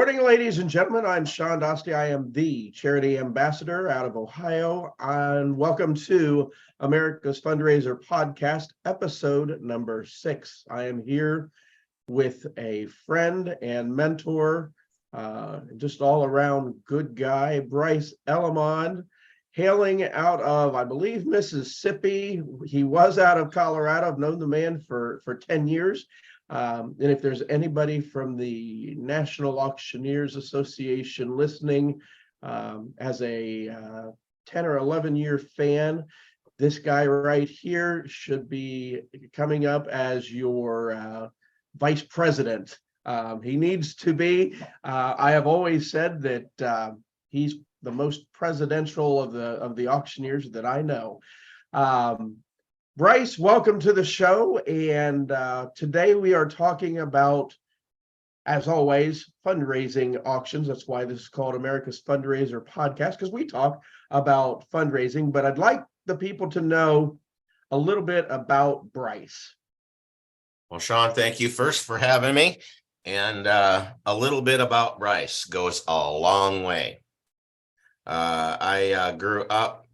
Morning, ladies and gentlemen. I'm Shawn Dostie. I am the charity ambassador out of Ohio, and welcome to America's Fundraiser podcast, episode number 6. I am here with a friend and mentor, just all around good guy, Bryce Elemond, hailing out of, I believe, Mississippi. He was out of Colorado. I've known the man for 10 years. And if there's anybody from the National Auctioneers Association listening, as a 10 or 11 year fan, this guy right here should be coming up as your vice president. He needs to be. I have always said that he's the most presidential of the auctioneers that I know. Bryce, welcome to the show. And today we are talking about, as always, fundraising auctions. That's why this is called America's Fundraiser Podcast, because we talk about fundraising. But I'd like the people to know a little bit about Bryce. Well, Shawn, thank you first for having me. And a little bit about Bryce goes a long way. I grew up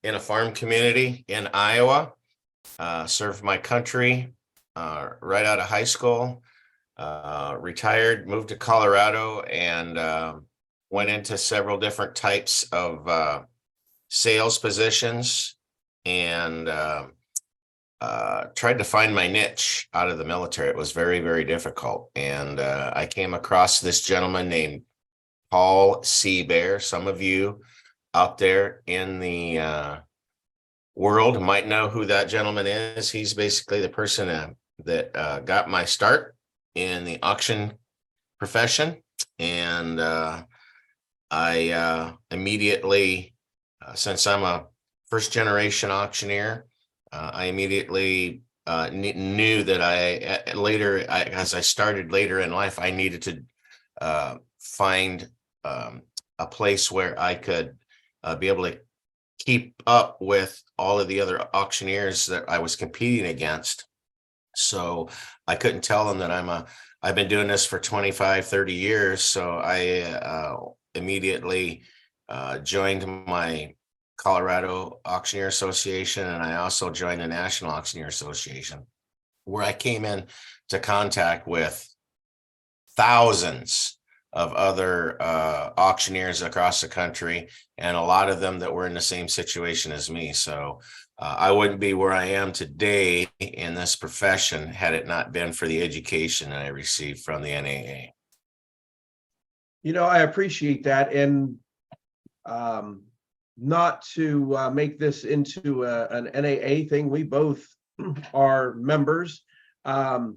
in a farm community in Iowa, served my country right out of high school, retired, moved to Colorado, and went into several different types of sales positions, and tried to find my niche out of the military. It was very, very difficult. And I came across this gentleman named Paul Seabear. Some of you out there in the world might know who that gentleman is. He's basically the person that got my start in the auction profession. And I immediately, since I'm a first generation auctioneer, I immediately knew that as I started later in life, I needed to find a place where I could be able to keep up with all of the other auctioneers that I was competing against. So I couldn't tell them that I've been doing this for 25, 30 years. So I immediately joined my Colorado Auctioneer Association, and I also joined the National Auctioneer Association, where I came in to contact with thousands of other auctioneers across the country, and a lot of them that were in the same situation as me. So I wouldn't be where I am today in this profession had it not been for the education that I received from the NAA. You know, I appreciate that. And not to make this into an NAA thing, we both are members. And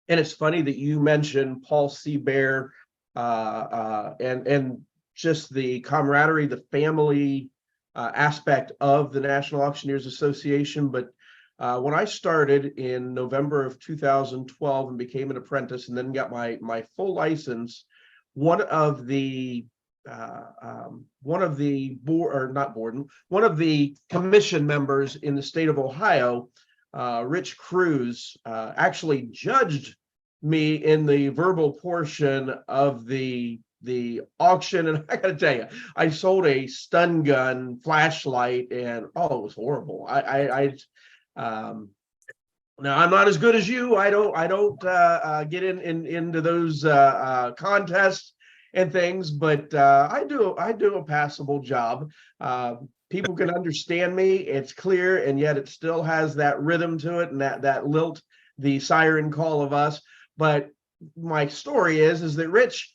it's funny that you mentioned Paul Seabear, and just the camaraderie, the family aspect of the National Auctioneers Association. But when I started in November of 2012 and became an apprentice, and then got my full license, one of the commission members in the state of Ohio, Rich Cruz, actually judged me in the verbal portion of the auction. And I gotta tell you, I sold a stun gun flashlight, and it was horrible. Now I'm not as good as you. I don't get into those contests and things, but I do a passable job. People can understand me. It's clear, and yet it still has that rhythm to it, and that lilt, the siren call of us. But my story is that Rich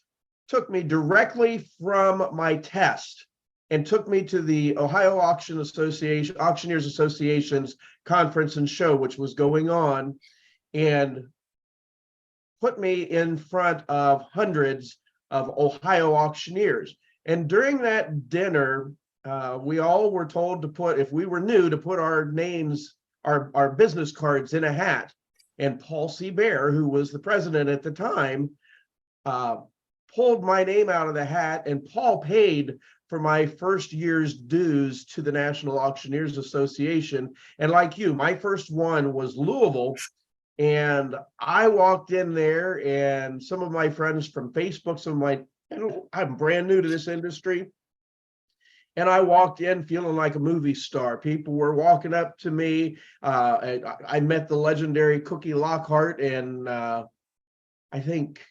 took me directly from my test and took me to the Ohio Auctioneers Association's conference and show, which was going on, and put me in front of hundreds of Ohio auctioneers. And during that dinner, we all were told to put, if we were new, to put our names, our business cards in a hat. And Paul Seabear, who was the president at the time, pulled my name out of the hat, and Paul paid for my first year's dues to the National Auctioneers Association. And like you, my first one was Louisville, And I walked in there, and some of my friends from Facebook, I'm brand new to this industry. And I walked in feeling like a movie star. People were walking up to me. I met the legendary Cookie Lockhart, and I think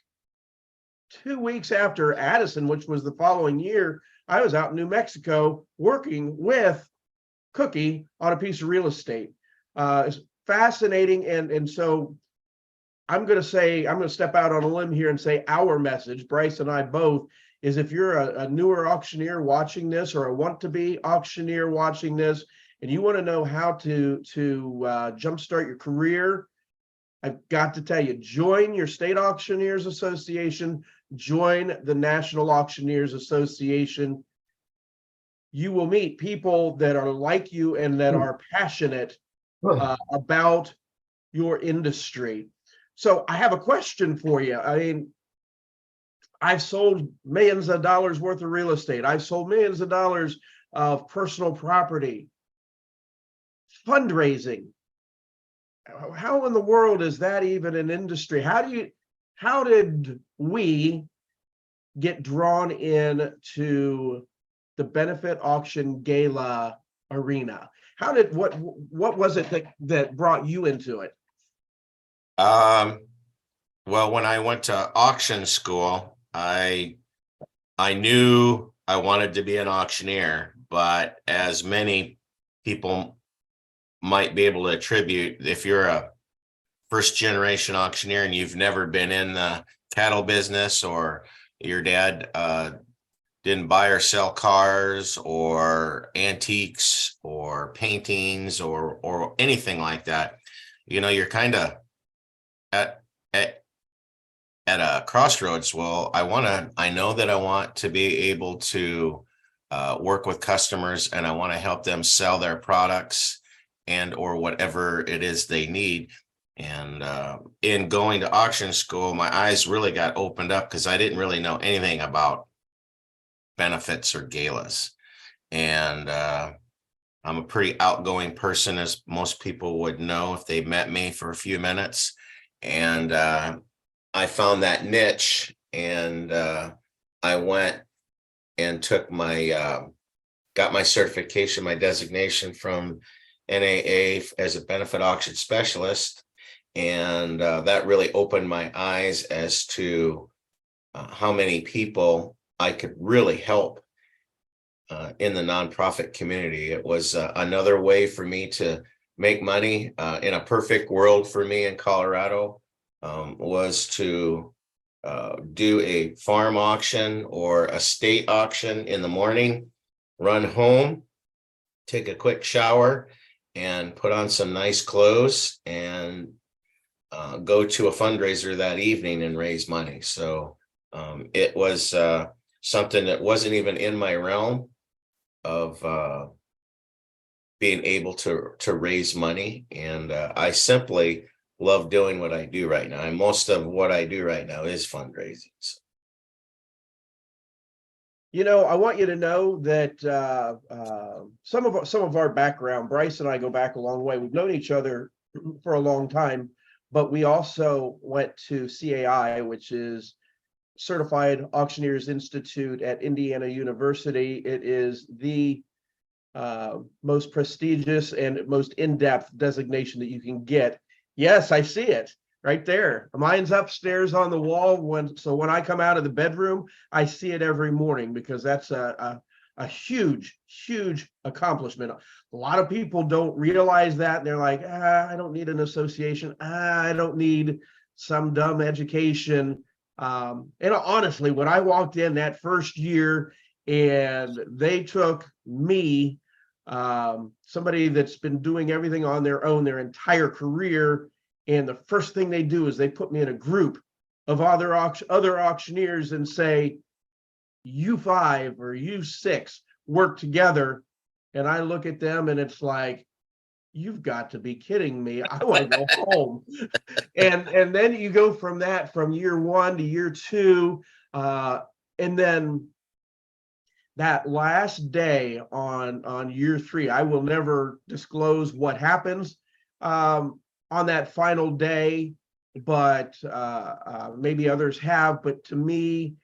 2 weeks after Addison, which was the following year, I was out in New Mexico working with Cookie on a piece of real estate. It's fascinating. And so I'm going to step out on a limb here and say our message, Bryce and I both, is if you're a newer auctioneer watching this, or a want-to-be auctioneer watching this, and you want to know how to jumpstart your career, I've got to tell you, join your state auctioneers association, join the National Auctioneers Association. You will meet people that are like you and that are passionate about your industry. So I have a question for you. I mean, I've sold millions of dollars worth of real estate. I've sold millions of dollars of personal property. Fundraising. How in the world is that even an industry? How did we get drawn in the benefit auction gala arena? What was it that brought you into it? Well, when I went to auction school, I knew I wanted to be an auctioneer, but as many people might be able to attribute, if you're a first generation auctioneer and you've never been in the cattle business, or your dad didn't buy or sell cars or antiques or paintings or anything like that, you're kind of at a crossroads. Well, I know that I want to be able to work with customers, and I want to help them sell their products and or whatever it is they need. And in going to auction school, my eyes really got opened up, because I didn't really know anything about benefits or galas. And I'm a pretty outgoing person, as most people would know if they met me for a few minutes. And I found that niche, and I went and took got my certification, my designation from NAA as a benefit auction specialist. And that really opened my eyes as to how many people I could really help in the nonprofit community. It was another way for me to make money. In a perfect world for me in Colorado, was to do a farm auction or a state auction in the morning, run home, take a quick shower, and put on some nice clothes, and go to a fundraiser that evening and raise money. So it was something that wasn't even in my realm of being able to raise money. And I simply love doing what I do right now. And most of what I do right now is fundraising. So. I want you to know that some of our background, Bryce and I go back a long way. We've known each other for a long time, but we also went to CAI, which is Certified Auctioneers Institute at Indiana University. It is the most prestigious and most in-depth designation that you can get. Yes, I see it right there. Mine's upstairs on the wall. So when I come out of the bedroom, I see it every morning, because that's a huge, huge accomplishment. A lot of people don't realize that. They're like, I don't need an association. I don't need some dumb education. And honestly, when I walked in that first year and they took me, somebody that's been doing everything on their own their entire career, and the first thing they do is they put me in a group of other auctioneers and say, you 5 or you 6 work together. And I look at them and it's like, you've got to be kidding me. I want to go home. And then you go from year 1 to year 2. And then that last day on year 3, I will never disclose what happens. on that final day, but maybe others have. But to me,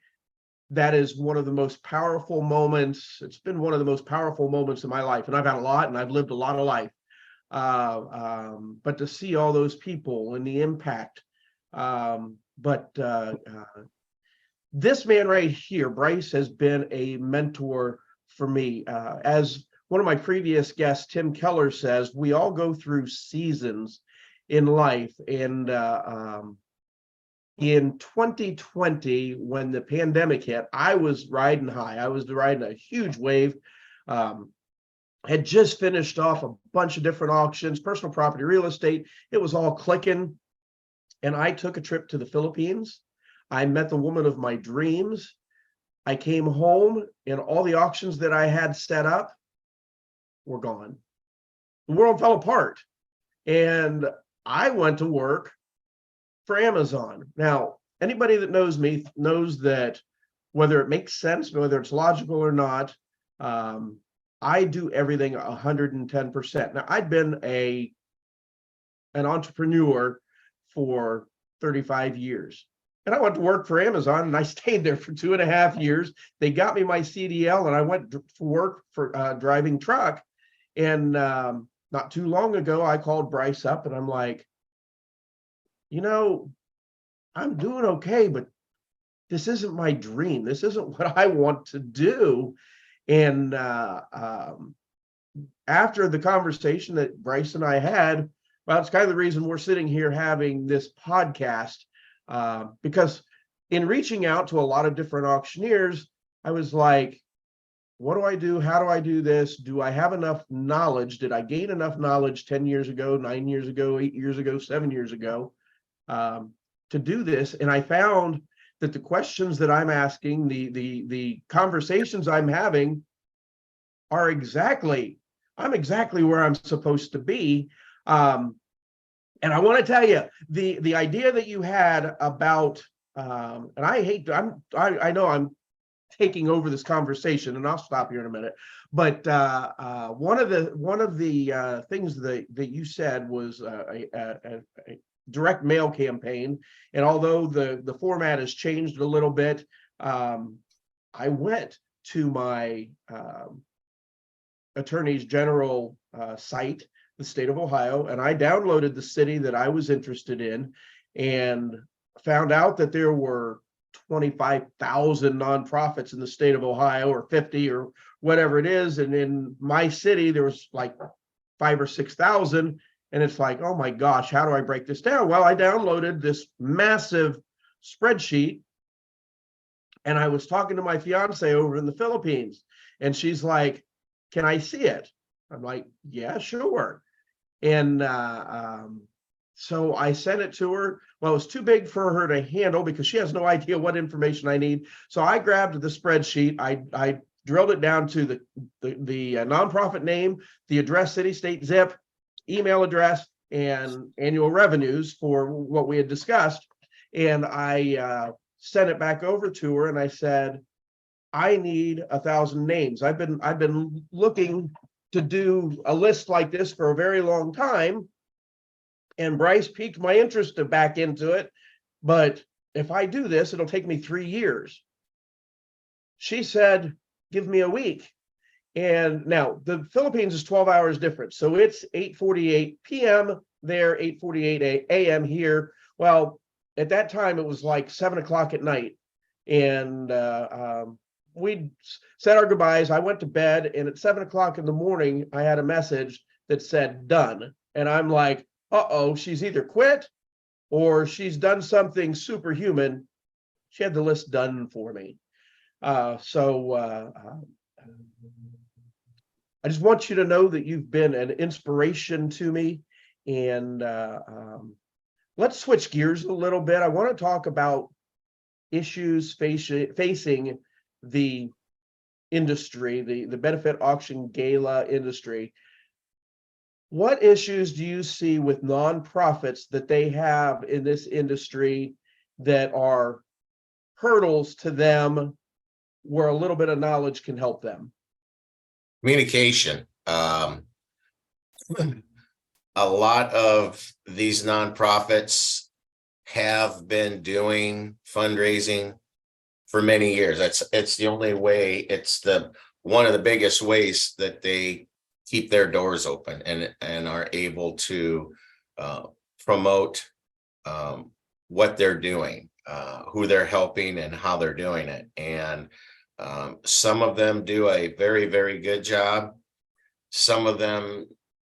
that is one of the most powerful moments. It's been one of the most powerful moments in my life. And I've had a lot and I've lived a lot of life. But to see all those people and the impact. This man right here, Bryce, has been a mentor for me. As one of my previous guests, Tim Keller, says, we all go through seasons in life. And in 2020, when the pandemic hit, I was riding high. I was riding a huge wave. Had just finished off a bunch of different auctions, personal property, real estate. It was all clicking. And I took a trip to the Philippines. I met the woman of my dreams. I came home and all the auctions that I had set up were gone. The world fell apart. And I went to work for Amazon. Now, anybody that knows me knows that whether it makes sense, whether it's logical or not, I do everything 110%. Now, I'd been an entrepreneur for 35 years. And I went to work for Amazon and I stayed there for 2.5 years. They got me my CDL and I went to work for driving truck. And not too long ago, I called Bryce up and I'm like, I'm doing okay, but this isn't my dream. This isn't what I want to do. And after the conversation that Bryce and I had, well, it's kind of the reason we're sitting here having this podcast, because in reaching out to a lot of different auctioneers, I was like, what do I do? How do I do this? Do I have enough knowledge? Did I gain enough knowledge 10 years ago, 9 years ago, 8 years ago, 7 years ago to do this? And I found that the questions that I'm asking, the conversations I'm having are I'm exactly where I'm supposed to be. And I want to tell you, the idea that you had about, and I know I'm taking over this conversation, and I'll stop here in a minute. But one of the things that you said was a direct mail campaign. And although the format has changed a little bit, I went to my Attorney's General site, the state of Ohio, and I downloaded the city that I was interested in and found out that there were 25,000 nonprofits in the state of Ohio, or 50 or whatever it is. And in my city, there was like 5,000 or 6,000. And it's like, oh my gosh, how do I break this down? Well, I downloaded this massive spreadsheet and I was talking to my fiance over in the Philippines and she's like, can I see it? I'm like, yeah, sure. And so I sent it to her. Well, it was too big for her to handle because she has no idea what information I need. So I grabbed the spreadsheet. I drilled it down to the nonprofit name, the address, city, state, zip, email address, and annual revenues for what we had discussed. And I sent it back over to her and I said, I need 1,000 names. I've been looking to do a list like this for a very long time. And Bryce piqued my interest to back into it. But if I do this, it'll take me 3 years. She said, give me a week. And now the Philippines is 12 hours different. So it's 8:48 p.m. there, 8:48 a.m. here. Well, at that time, it was like 7 o'clock at night. And we said our goodbyes. I went to bed. And at 7 o'clock in the morning, I had a message that said done. And I'm like, uh-oh, she's either quit or she's done something superhuman. She had the list done for me. So I just want you to know that you've been an inspiration to me. And let's switch gears a little bit. I want to talk about issues facing the industry, the benefit auction gala industry. What issues do you see with nonprofits that they have in this industry that are hurdles to them where a little bit of knowledge can help them? Communication. a lot of these nonprofits have been doing fundraising for many years. It's the only way, it's the one of the biggest ways that they keep their doors open and are able to promote what they're doing, who they're helping, and how they're doing it. And some of them do a very, very good job. Some of them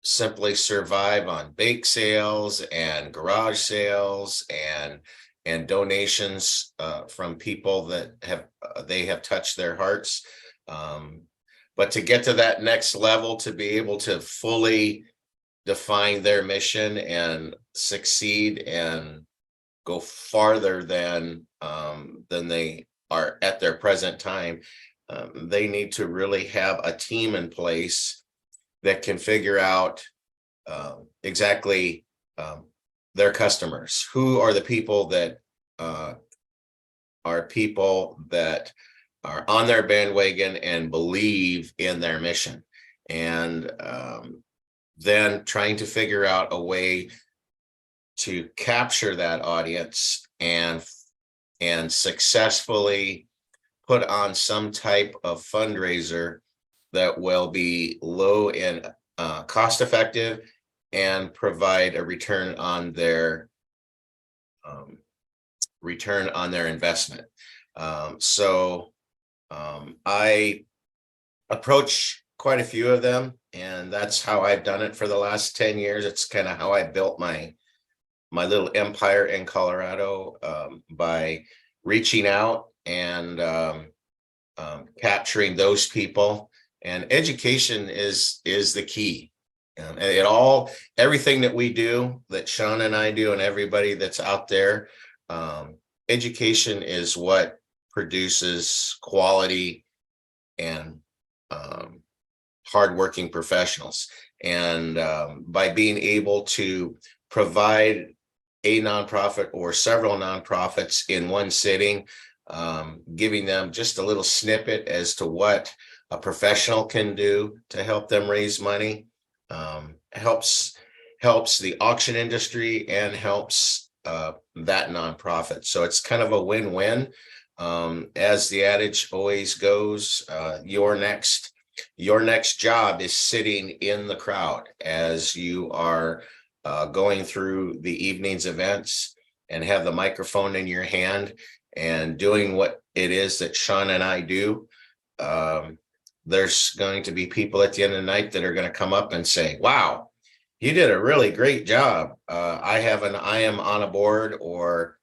simply survive on bake sales and garage sales and donations from people that have they have touched their hearts. But to get to that next level, to be able to fully define their mission and succeed and go farther than they are at their present time, they need to really have a team in place that can figure out exactly their customers. Who are the people that are on their bandwagon and believe in their mission, and then trying to figure out a way to capture that audience and successfully put on some type of fundraiser that will be low and cost effective and provide a return on their investment. I approach quite a few of them, and that's how I've done it for the last 10 years. It's kind of how I built my little empire in Colorado, by reaching out and capturing those people. And education is the key. Everything that we do, that Shawn and I do, and everybody that's out there, education is what produces quality and hardworking professionals. And by being able to provide a nonprofit or several nonprofits in one sitting, giving them just a little snippet as to what a professional can do to help them raise money, helps the auction industry and helps that nonprofit. So it's kind of a win-win. As the adage always goes, your next job is sitting in the crowd as you are going through the evening's events, and have the microphone in your hand and doing what it is that Shawn and I do. There's going to be people at the end of the night that are going to come up and say, wow, you did a really great job. I am on a board, or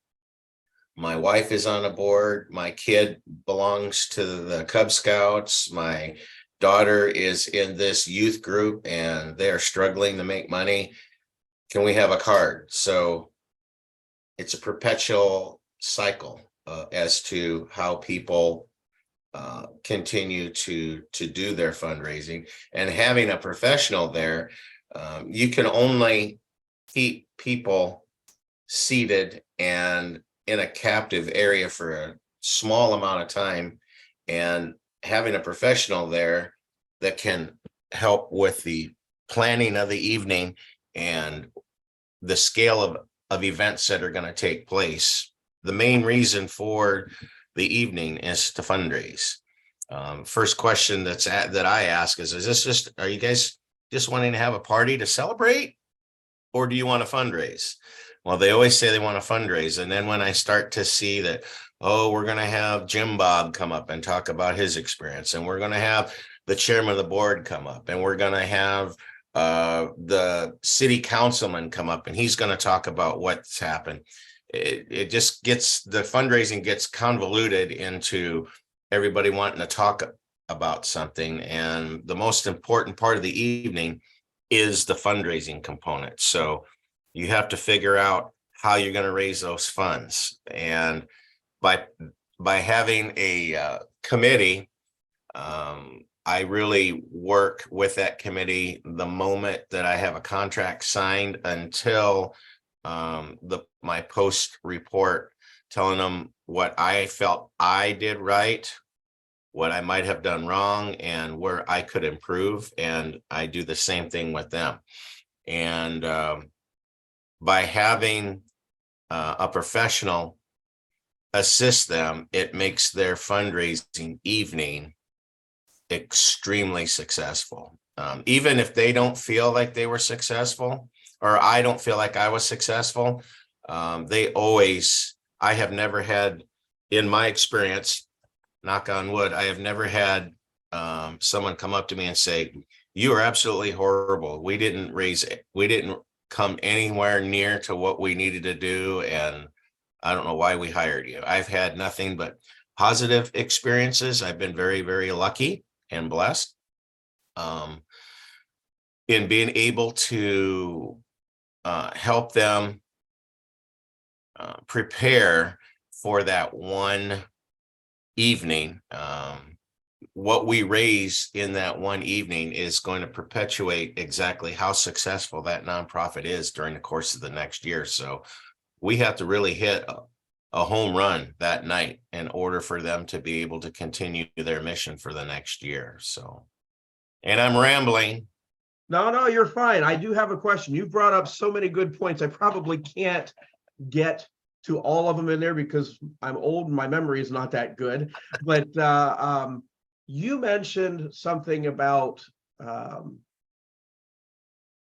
my wife is on a board. My kid belongs to the Cub Scouts. My daughter is in this youth group and they're struggling to make money. Can we have a card? So it's a perpetual cycle as to how people continue to do their fundraising. And having a professional there, you can only keep people seated and in a captive area for a small amount of time, and having a professional there that can help with the planning of the evening and the scale of events that are going to take place. The main reason for the evening is to fundraise. First question that I ask is are you guys just wanting to have a party to celebrate, or do you want to fundraise? Well, they always say they want to fundraise. And then when I start to see that, oh, we're going to have Jim Bob come up and talk about his experience, and we're going to have the chairman of the board come up, and we're going to have the city councilman come up, and he's going to talk about what's happened. It just the fundraising gets convoluted into everybody wanting to talk about something. And the most important part of the evening is the fundraising component. So you have to figure out how you're going to raise those funds. And by having a committee, I really work with that committee the moment that I have a contract signed until my post report, telling them what I felt I did right, what I might have done wrong, and where I could improve. And I do the same thing with them. And by having a professional assist them, it makes their fundraising evening extremely successful. Even if they don't feel like they were successful, or I don't feel like I was successful, I have never had, in my experience, knock on wood, I have never had someone come up to me and say, "You are absolutely horrible. We didn't come anywhere near to what we needed to do, and I don't know why we hired you." I've had nothing but positive experiences. I've been very, very lucky and blessed in being able to help them prepare for that one evening. What we raise in that one evening is going to perpetuate exactly how successful that nonprofit is during the course of the next year. So we have to really hit a home run that night in order for them to be able to continue their mission for the next year. So, and I'm rambling. No, you're fine. I do have a question. You brought up so many good points. I probably can't get to all of them in there because I'm old and my memory is not that good. But you mentioned something about,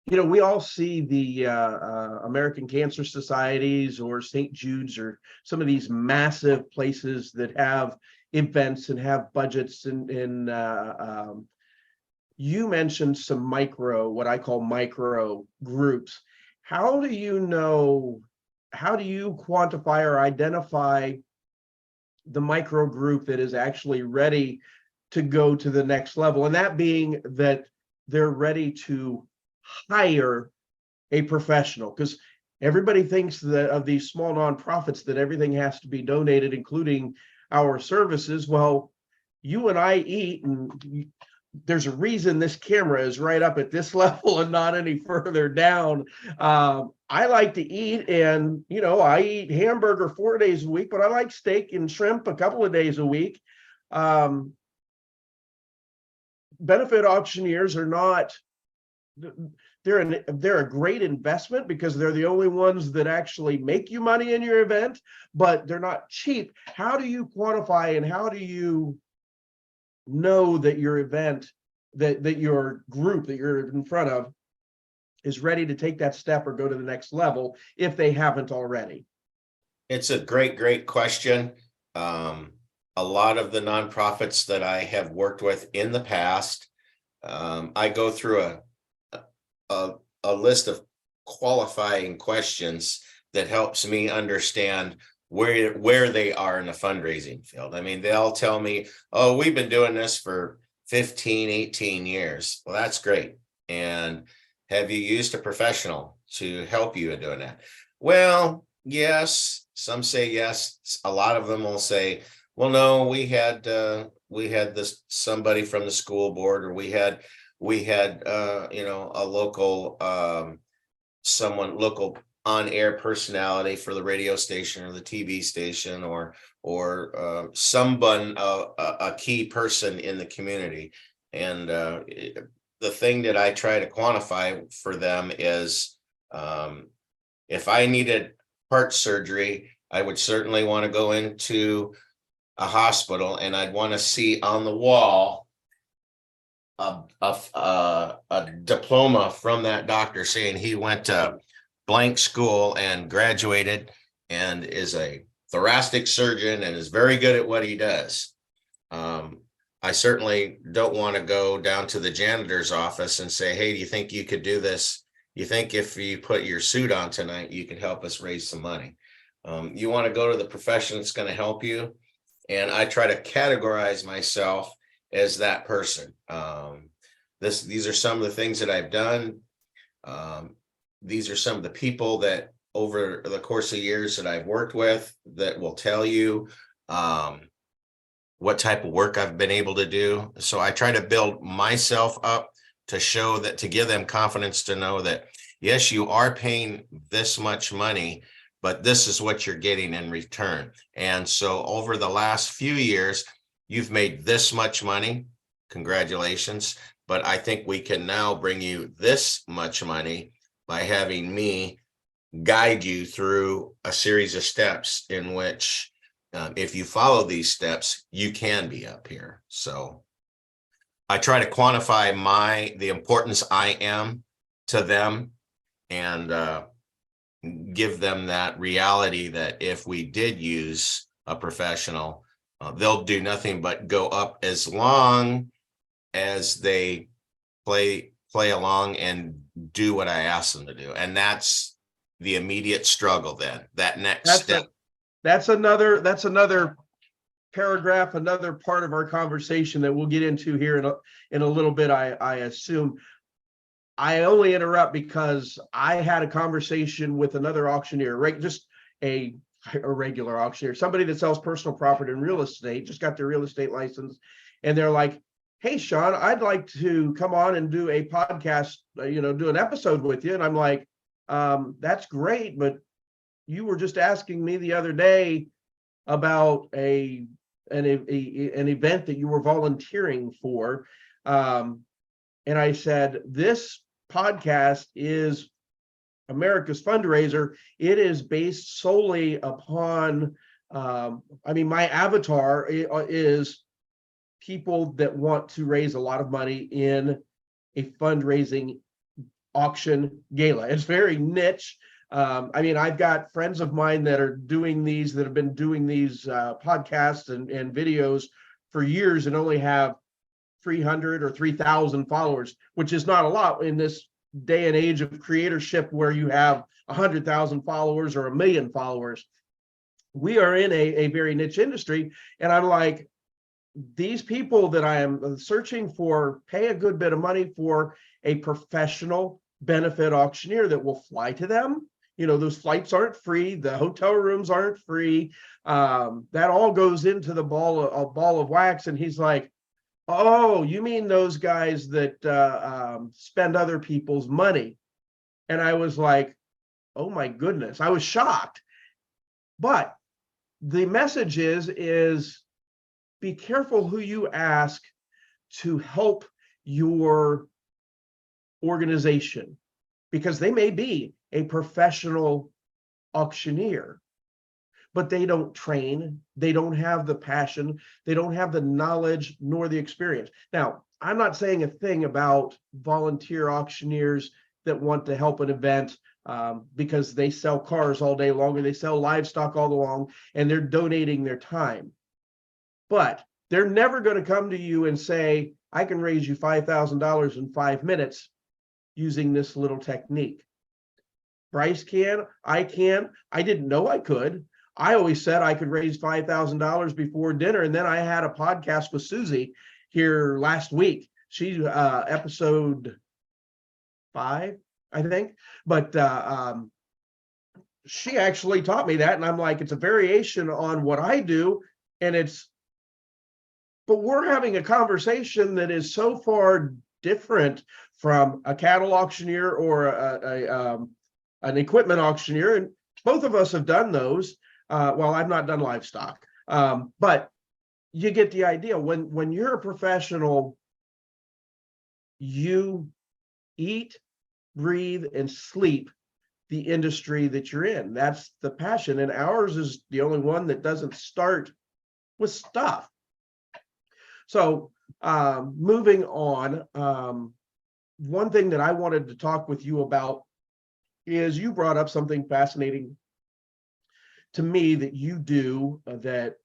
we all see the American Cancer Societies or St. Jude's or some of these massive places that have events and have budgets, and you mentioned some what I call micro groups. How do you quantify or identify the micro group that is actually ready to go to the next level? And that being that they're ready to hire a professional, because everybody thinks that of these small nonprofits that everything has to be donated, including our services. Well, you and I eat, and there's a reason this camera is right up at this level and not any further down. I like to eat, and I eat hamburger 4 days a week, but I like steak and shrimp a couple of days a week. Benefit auctioneers are not, they're a great investment because they're the only ones that actually make you money in your event, but they're not cheap. How do you quantify and how do you know that your event, that your group that you're in front of is ready to take that step or go to the next level if they haven't already? It's a great question. A lot of the nonprofits that I have worked with in the past, I go through a list of qualifying questions that helps me understand where they are in the fundraising field. I mean, they'll tell me, "Oh, we've been doing this for 15, 18 years. Well, that's great. And have you used a professional to help you in doing that? Well, yes. Some say yes. A lot of them will say, well, no, we had this somebody from the school board, or we had a local local on-air personality for the radio station or the TV station, or someone, a key person in the community." And the thing that I try to quantify for them is, if I needed heart surgery, I would certainly want to go into a hospital, and I'd want to see on the wall a diploma from that doctor saying he went to blank school and graduated and is a thoracic surgeon and is very good at what he does. I certainly don't want to go down to the janitor's office and say, "Hey, do you think you could do this? You think if you put your suit on tonight, you can help us raise some money?" You want to go to the profession that's going to help you. And I try to categorize myself as that person. These are some of the things that I've done. These are some of the people that over the course of years that I've worked with that will tell you what type of work I've been able to do. So I try to build myself up to show that, to give them confidence to know that, yes, you are paying this much money, but this is what you're getting in return. And so over the last few years, you've made this much money. Congratulations. But I think we can now bring you this much money by having me guide you through a series of steps in which, if you follow these steps, you can be up here. So I try to quantify the importance I am to them, and give them that reality that if we did use a professional, they'll do nothing but go up as long as they play along and do what I ask them to do. And that's the immediate struggle. Then that next step. That's another paragraph, another part of our conversation that we'll get into here in a little bit. I assume. I only interrupt because I had a conversation with another auctioneer, right? Just a regular auctioneer, somebody that sells personal property and real estate, just got their real estate license. And they're like, hey, Shawn, I'd like to come on and do a podcast, do an episode with you. And I'm like, that's great, but you were just asking me the other day about an event that you were volunteering for. And I said, this podcast is America's Fundraiser. It is based solely upon, my avatar is people that want to raise a lot of money in a fundraising auction gala. It's very niche. I've got friends of mine that are doing these, that have been doing these podcasts and videos for years and only have 300 or 3,000 followers, which is not a lot in this day and age of creatorship where you have 100,000 followers or 1 million followers. We are in a very niche industry. And I'm like, these people that I am searching for pay a good bit of money for a professional benefit auctioneer that will fly to them. Those flights aren't free. The hotel rooms aren't free. That all goes into the ball of wax. And he's like, oh, you mean those guys that spend other people's money? And I was like, oh my goodness, I was shocked. But the message is be careful who you ask to help your organization, because they may be a professional auctioneer, but they don't train, they don't have the passion, they don't have the knowledge nor the experience. Now, I'm not saying a thing about volunteer auctioneers that want to help an event because they sell cars all day long or they sell livestock all day long and they're donating their time. But they're never going to come to you and say, I can raise you $5,000 in 5 minutes using this little technique. Bryce can, I can. I didn't know I could. I always said I could raise $5,000 before dinner. And then I had a podcast with Susie here last week. She's episode 5, I think. But she actually taught me that. And I'm like, it's a variation on what I do. But we're having a conversation that is so far different from a cattle auctioneer or an equipment auctioneer. And both of us have done those. Well, I've not done livestock, but you get the idea. When you're a professional, you eat, breathe, and sleep the industry that you're in. That's the passion. And ours is the only one that doesn't start with stuff. So moving on, one thing that I wanted to talk with you about is you brought up something fascinating to me that you do that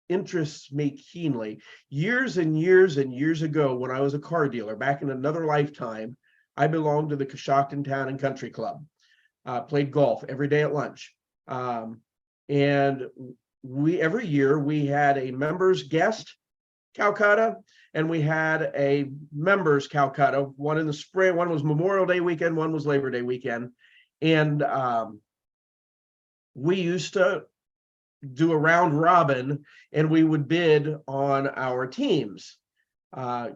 interests me keenly. Years and years and years ago, when I was a car dealer, back in another lifetime, I belonged to the Coshocton Town and Country Club, played golf every day at lunch. And every year we had a members guest Calcutta, and we had a members Calcutta, one in the spring, one was Memorial Day weekend, one was Labor Day weekend. And we used to do a round robin and we would bid on our teams.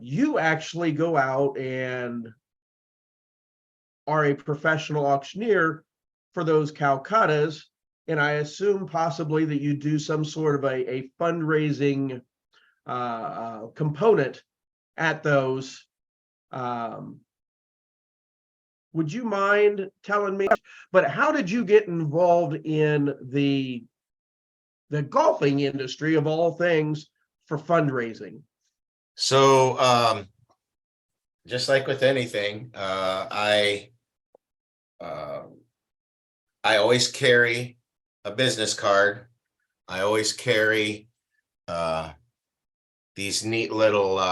You actually go out and are a professional auctioneer for those Calcuttas. And I assume possibly that you do some sort of a fundraising component at those. would you mind telling me, but how did you get involved in the golfing industry of all things for fundraising? So, just like with anything, uh, I always carry a business card. I always carry these neat little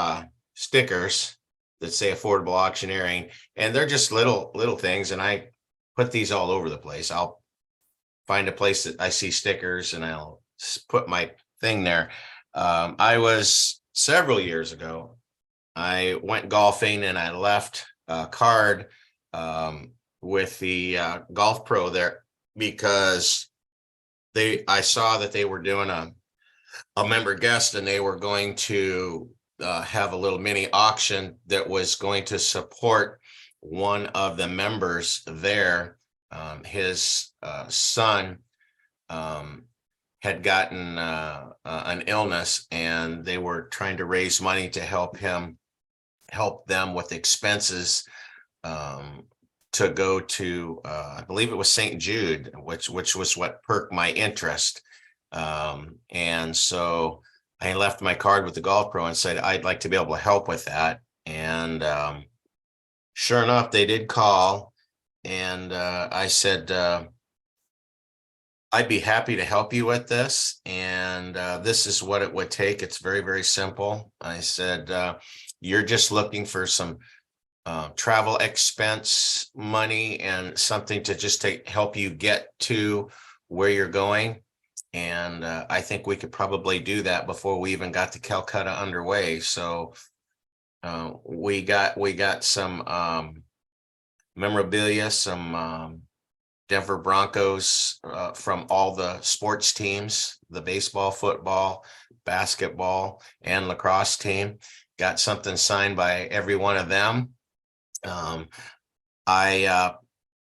stickers that say affordable auctioneering, and they're just little things. And I put these all over the place. I'll find a place that I see stickers and I'll put my thing there. I was several years ago, I went golfing and I left a card with the golf pro there because I saw that they were doing a member guest, and they were going to have a little mini auction that was going to support one of the members there. His son had gotten an illness, and they were trying to raise money to help them with expenses to go to I believe it was St. Jude, which was what perked my interest. And so I left my card with the golf pro and said I'd like to be able to help with that. And sure enough, they did call, and I said I'd be happy to help you with this, and this is what it would take. It's very, very simple. I said you're just looking for some travel expense money and something to just help you get to where you're going. And I think we could probably do that before we even got the Calcutta underway. So we got some memorabilia, some Denver Broncos from all the sports teams, the baseball, football, basketball, and lacrosse team. Got something signed by every one of them. I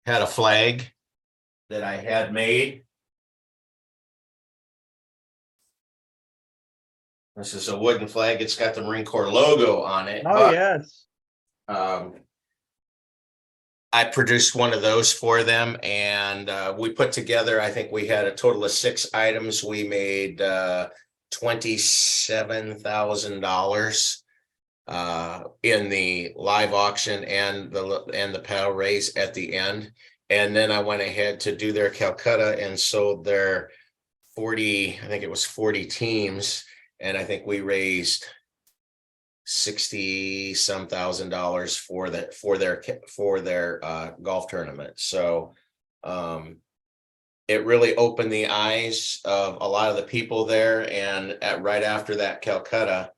had a flag that I had made. This is a wooden flag. It's got the Marine Corps logo on it. Oh, yes. I produced one of those for them, and we put together, I think we had a total of 6 items. We made $27,000 in the live auction and the PAL raise at the end. And then I went ahead to do their Calcutta and sold their 40, I think it was 40 teams. And I think we raised $60-some thousand for their golf tournament. So it really opened the eyes of a lot of the people there. And right after that Calcutta,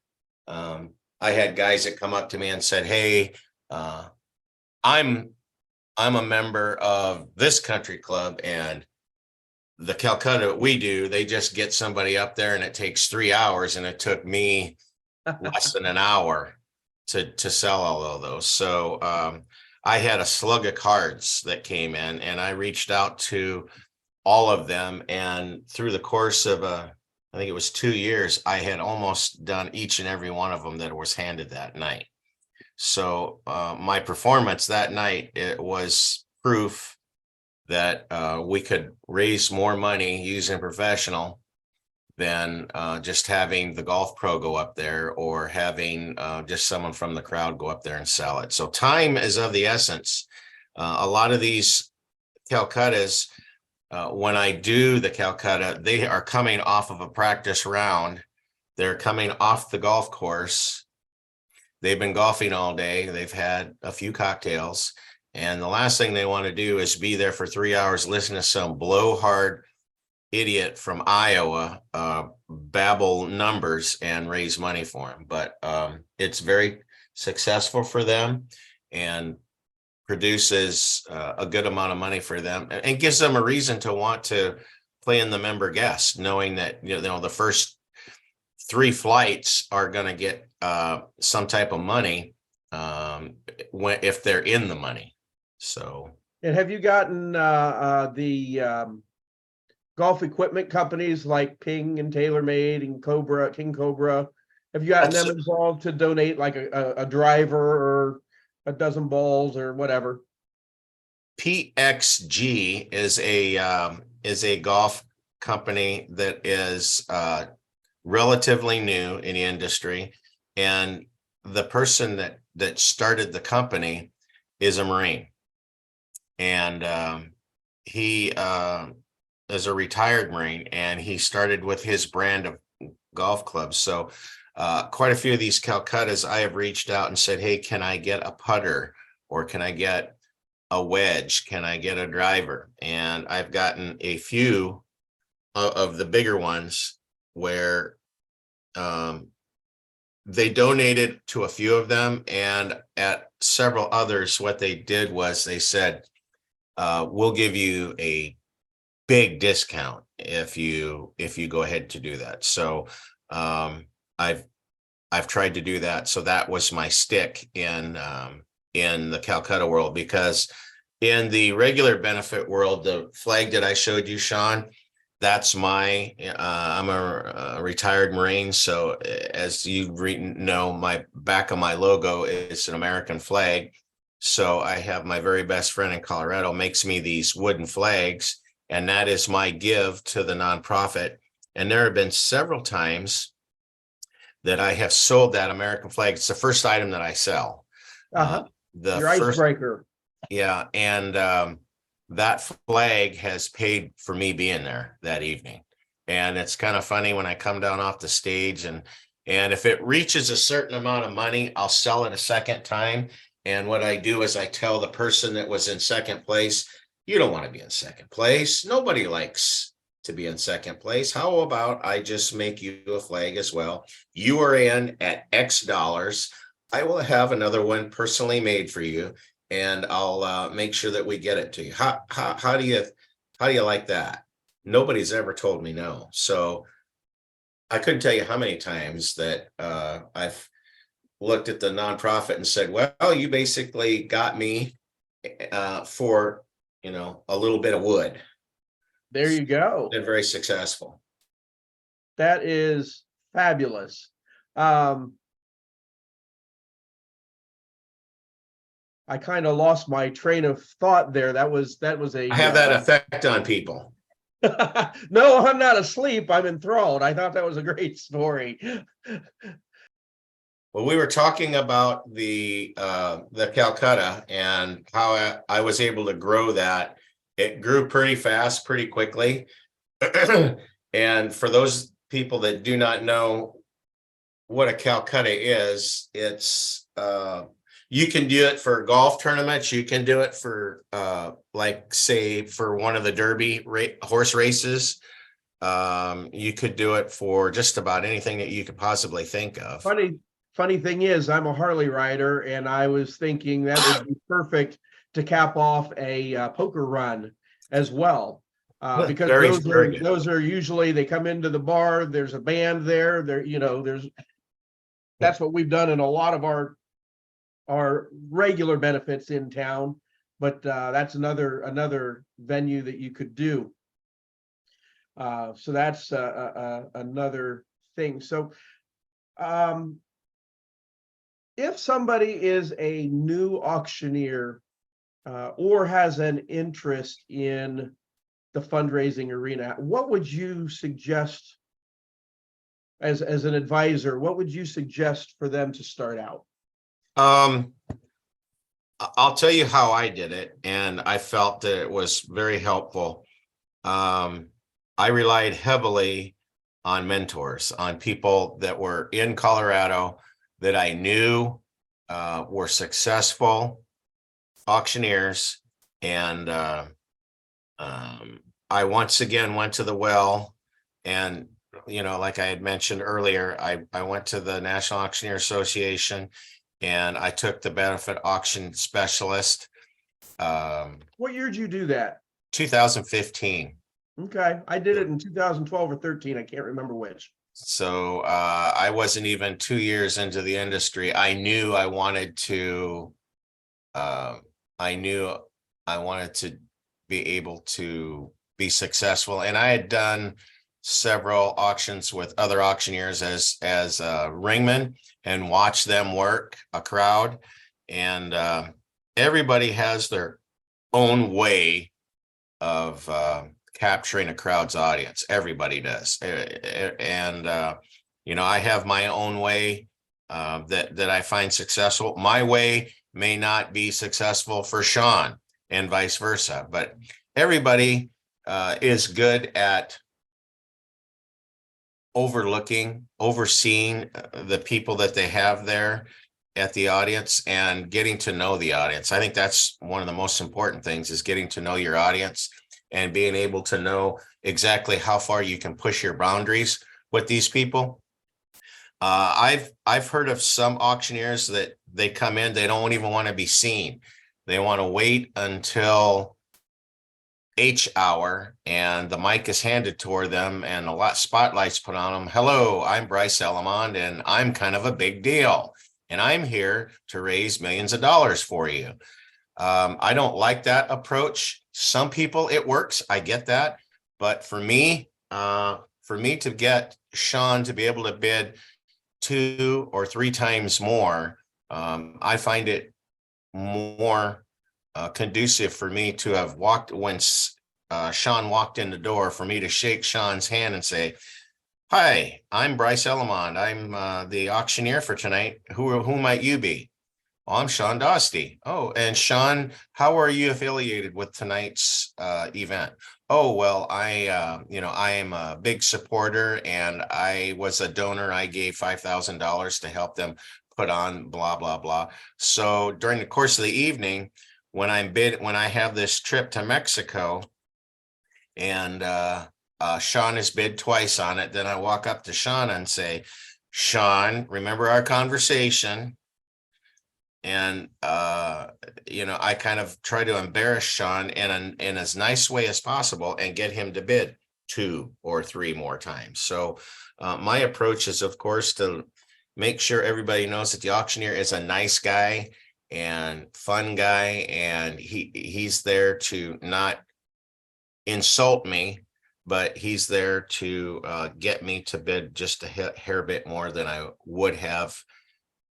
I had guys that come up to me and said, "Hey, I'm a member of this country club, and the Calcutta we do, they just get somebody up there and it takes 3 hours, and it took me less than an hour to sell all of those." So I had a slug of cards that came in, and I reached out to all of them, and through the course of I think it was 2 years, I had almost done each and every one of them that was handed that night. So my performance that night, it was proof that we could raise more money using professional than just having the golf pro go up there, or having just someone from the crowd go up there and sell it. So time is of the essence. A lot of these Calcuttas, when I do the Calcutta, they are coming off of a practice round. They're coming off the golf course. They've been golfing all day. They've had a few cocktails. And the last thing they want to do is be there for 3 hours listening to some blowhard idiot from Iowa babble numbers and raise money for them. But it's very successful for them, and produces a good amount of money for them, and gives them a reason to want to play in the member guest, knowing that the first 3 flights are going to get some type of money if they're in the money. So, and have you gotten the golf equipment companies like Ping and TaylorMade and King Cobra? Have you gotten them involved to donate like a driver or a dozen balls or whatever? PXG is a golf company that is relatively new in the industry, and the person that started the company is a Marine, and he is a retired Marine, and he started with his brand of golf clubs. So quite a few of these Calcuttas, I have reached out and said, hey, can I get a putter, or can I get a wedge? Can I get a driver? And I've gotten a few of the bigger ones where they donated to a few of them, and at several others, what they did was they said, we'll give you a big discount if you go ahead to do that. So I've tried to do that. So that was my stick in the Calcutta world, because in the regular benefit world, the flag that I showed you, Shawn, that's my I'm a retired Marine. So as you know, my back of my logo is an American flag. So I have my very best friend in Colorado makes me these wooden flags, and that is my give to the nonprofit. And there have been several times that I have sold that American flag. It's the first item that I sell. The Your first, icebreaker. yeah, and that flag has paid for me being there that evening. And it's kind of funny when I come down off the stage, and if it reaches a certain amount of money, I'll sell it a second time. And what I do is I tell the person that was in second place, you don't want to be in second place. Nobody likes to be in second place. How about I just make you a flag as well? You are in at X dollars. I will have another one personally made for you, and I'll make sure that we get it to you. How do you like that? Nobody's ever told me no. So I couldn't tell you how many times that I've looked at the nonprofit and said, well, you basically got me for, a little bit of wood. There you go. Been very successful. That is fabulous. I kind of lost my train of thought there. That was a. I have that effect on people. No, I'm not asleep. I'm enthralled. I thought that was a great story. Well, we were talking about the Calcutta and how I was able to grow that. It grew pretty fast, pretty quickly. And for those people that do not know what a Calcutta is, it's you can do it for golf tournaments. You can do it for like, say, for one of the Derby horse races. You could do it for just about anything that you could possibly think of. Funny thing is, I'm a Harley rider, and I was thinking that would be perfect to cap off a poker run as well. Because those are usually, they come into the bar, there's a band there, that's what we've done in a lot of our regular benefits in town, but that's another venue that you could do. So that's another thing. So if somebody is a new auctioneer or has an interest in the fundraising arena, what would you suggest as an advisor? What would you suggest for them to start out? I'll tell you how I did it, and I felt that it was very helpful. I relied heavily on mentors, on people that were in Colorado that I knew were successful auctioneers. And I once again went to the well, and like I had mentioned earlier, I went to the National Auctioneer Association, and I took the benefit auction specialist. What year did you do that? 2015. Okay, I did it in 2012 or 13. I can't remember which. So I wasn't even 2 years into the industry. I knew I wanted to be able to be successful, and I had done several auctions with other auctioneers as ringman, and watch them work a crowd. And everybody has their own way of capturing a crowd's audience. Everybody does. And I have my own way that I find successful. My way may not be successful for Shawn, and vice versa, but everybody is good at overseeing the people that they have there at the audience and getting to know the audience. I think that's one of the most important things, is getting to know your audience and being able to know exactly how far you can push your boundaries with these people. I've heard of some auctioneers that they come in, they don't even want to be seen. They want to wait until H hour and the mic is handed toward them and a lot spotlights put on them. Hello, I'm Bryce Elemond and I'm kind of a big deal. And I'm here to raise millions of dollars for you. I don't like that approach. Some people it works. I get that. But for me to get Shawn to be able to bid 2 or 3 times more, I find it more conducive for me to have walked when Shawn walked in the door, for me to shake Shawn's hand and say, "Hi, I'm Bryce Elemond. I'm the auctioneer for tonight. Who might you be?" "Oh, I'm Shawn Dostie." "Oh, and Shawn, how are you affiliated with tonight's event?" "Oh, well, I am a big supporter and I was a donor. I gave $5,000 to help them put on blah, blah, blah." So during the course of the evening, when I have this trip to Mexico and Shawn has bid twice on it, then I walk up to Shawn and say, "Shawn, remember our conversation?" And I kind of try to embarrass Shawn in as nice way as possible and get him to bid 2 or 3 more times. So my approach is, of course, to make sure everybody knows that the auctioneer is a nice guy and fun guy, and he's there to not insult me, but he's there to get me to bid just a hair bit more than I would have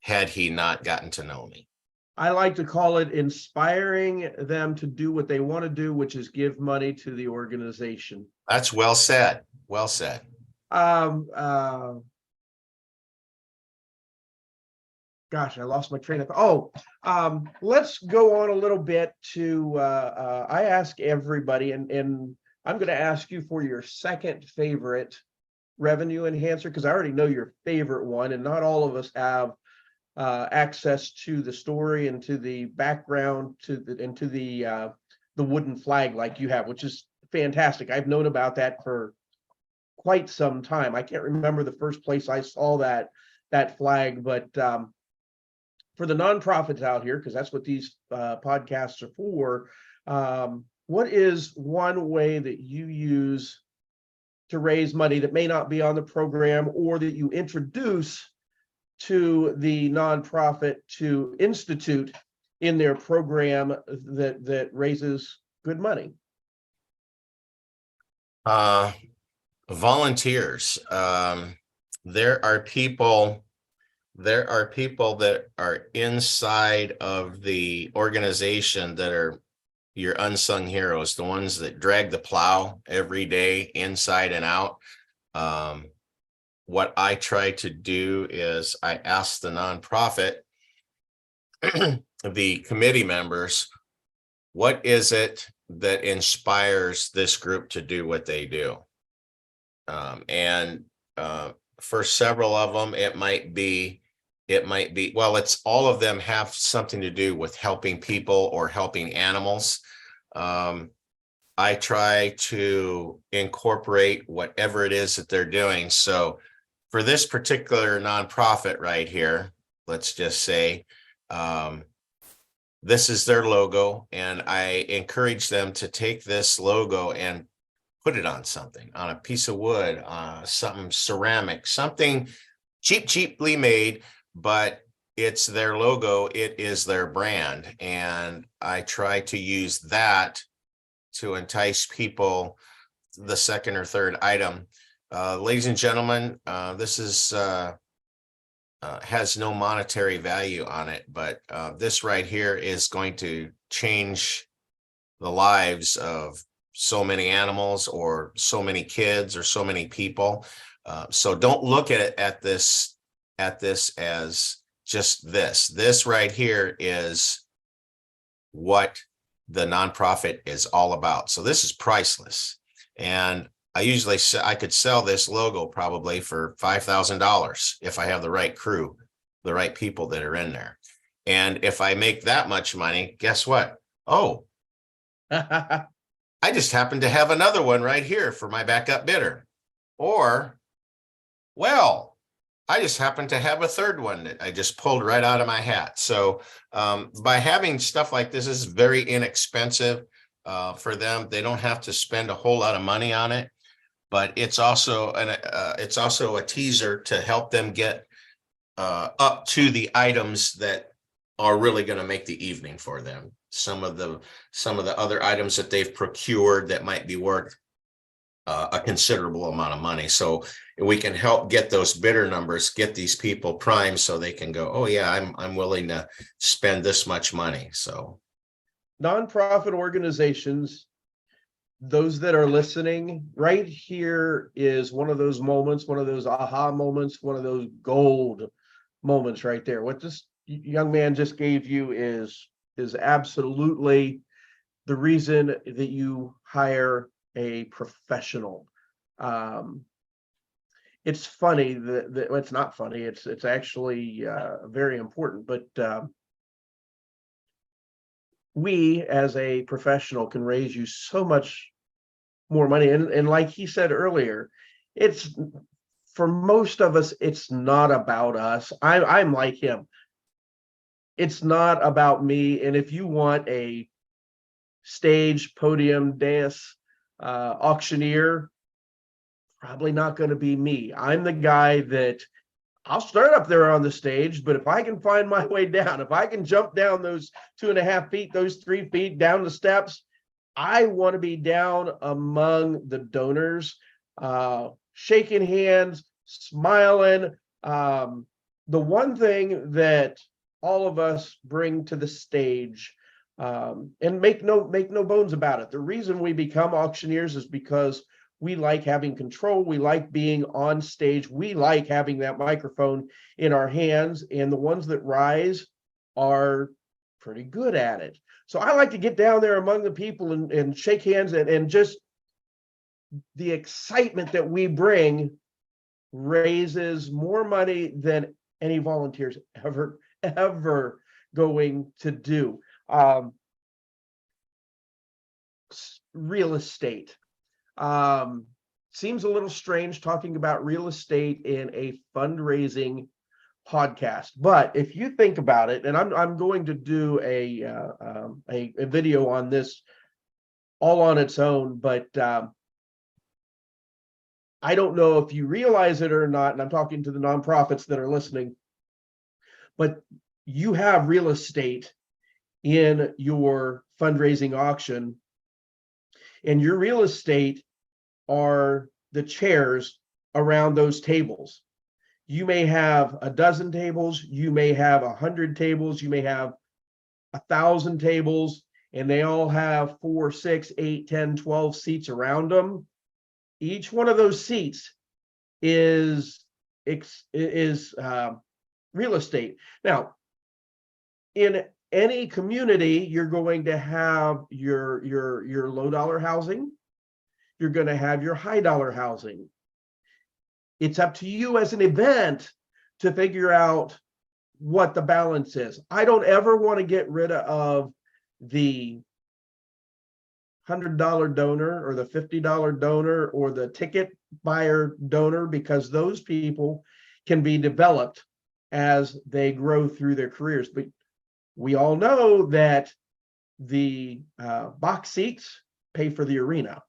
had he not gotten to know me. I like to call it inspiring them to do what they want to do, which is give money to the organization. That's well said. Well said. Gosh, I lost my train of thought. Let's go on a little bit to I ask everybody, and I'm going to ask you for your second favorite revenue enhancer, because I already know your favorite one, and not all of us have access to the story and to the background and to the wooden flag like you have, which is fantastic. I've known about that for quite some time. I can't remember the first place I saw that flag, but for the nonprofits out here, because that's what these podcasts are for, what is one way that you use to raise money that may not be on the program, or that you introduce to the nonprofit to institute in their program that raises good money? Volunteers. There are people that are inside of the organization that are your unsung heroes, the ones that drag the plow every day inside and out. What I try to do is I ask the nonprofit, the committee members, what is it that inspires this group to do what they do? And for several of them, it might be, well, it's all of them have something to do with helping people or helping animals. I try to incorporate whatever it is that they're doing. So for this particular nonprofit right here, let's just say, this is their logo, and I encourage them to take this logo and put it on something, on a piece of wood, something ceramic, something cheaply made, but it's their logo, it is their brand. And I try to use that to entice people. The second or third item, ladies and gentlemen, this is has no monetary value on it, but this right here is going to change the lives of so many animals or so many kids or so many people. So don't look at this as just this. This right here is what the nonprofit is all about. So this is priceless. And I usually say I could sell this logo probably for $5,000 if I have the right crew, the right people that are in there. And if I make that much money, guess what? Oh, I just happen to have another one right here for my backup bidder. Or, well, I just happen to have a third one that I just pulled right out of my hat. So by having stuff like this is very inexpensive for them. They don't have to spend a whole lot of money on it, but it's also a teaser to help them get up to the items that are really going to make the evening for them. Some of the other items that they've procured that might be worth a considerable amount of money. So we can help get those bidder numbers, get these people primed so they can go, oh yeah, I'm willing to spend this much money. So nonprofit organizations, those that are listening, right here is one of those moments, one of those aha moments, one of those gold moments right there. What this young man just gave you is absolutely the reason that you hire a professional. It's funny that well, it's not funny. It's actually very important. But we, as a professional, can raise you so much more money. And like he said earlier, it's for most of us, it's not about us. I'm like him. It's not about me. And if you want a stage, podium, dais, auctioneer, probably not going to be me. I'm the guy that I'll start up there on the stage, but if I can find my way down, if I can jump down those 2.5 feet, those 3 feet down the steps, I want to be down among the donors, shaking hands, smiling. The one thing that all of us bring to the stage, and make no bones about it, the reason we become auctioneers is because we like having control. We like being on stage. We like having that microphone in our hands, and the ones that rise are pretty good at it. So I like to get down there among the people and shake hands, and just the excitement that we bring raises more money than any volunteers ever going to do. Real estate. Seems a little strange talking about real estate in a fundraising podcast, but if you think about it, and I'm going to do a video on this all on its own, but I don't know if you realize it or not, and I'm talking to the nonprofits that are listening, but you have real estate in your fundraising auction, and your real estate are the chairs around those tables. You may have a dozen tables, you may have 100 tables, you may have 1,000 tables, and they all have 4, 6, 8, 10, 12 seats around them. Each one of those seats is real estate. Now, in any community, you're going to have your low dollar housing. You're going to have your high dollar housing. It's up to you as an event to figure out what the balance is. I don't ever want to get rid of the $100 donor or the $50 donor or the ticket buyer donor, because those people can be developed as they grow through their careers. But we all know that the box seats pay for the arena,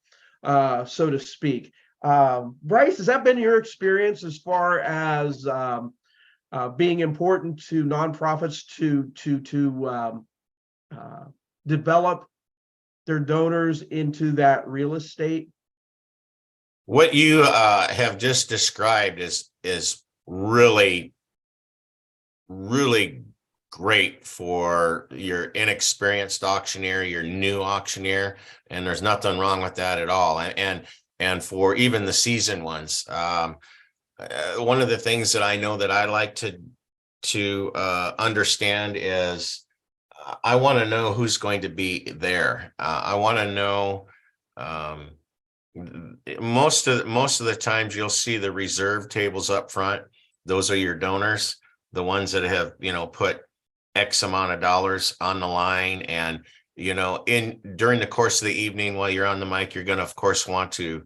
so to speak. Bryce, has that been your experience as far as being important to nonprofits to develop their donors into that real estate? what you have just described is really great for your inexperienced auctioneer, your new auctioneer, and there's nothing wrong with that at all. And for even the seasoned ones, one of the things that I know that I like to understand is I want to know who's going to be there. I want to know. Most of the times you'll see the reserve tables up front. Those are your donors, the ones that have, put X amount of dollars on the line. And, during the course of the evening while you're on the mic, you're going to, of course, want to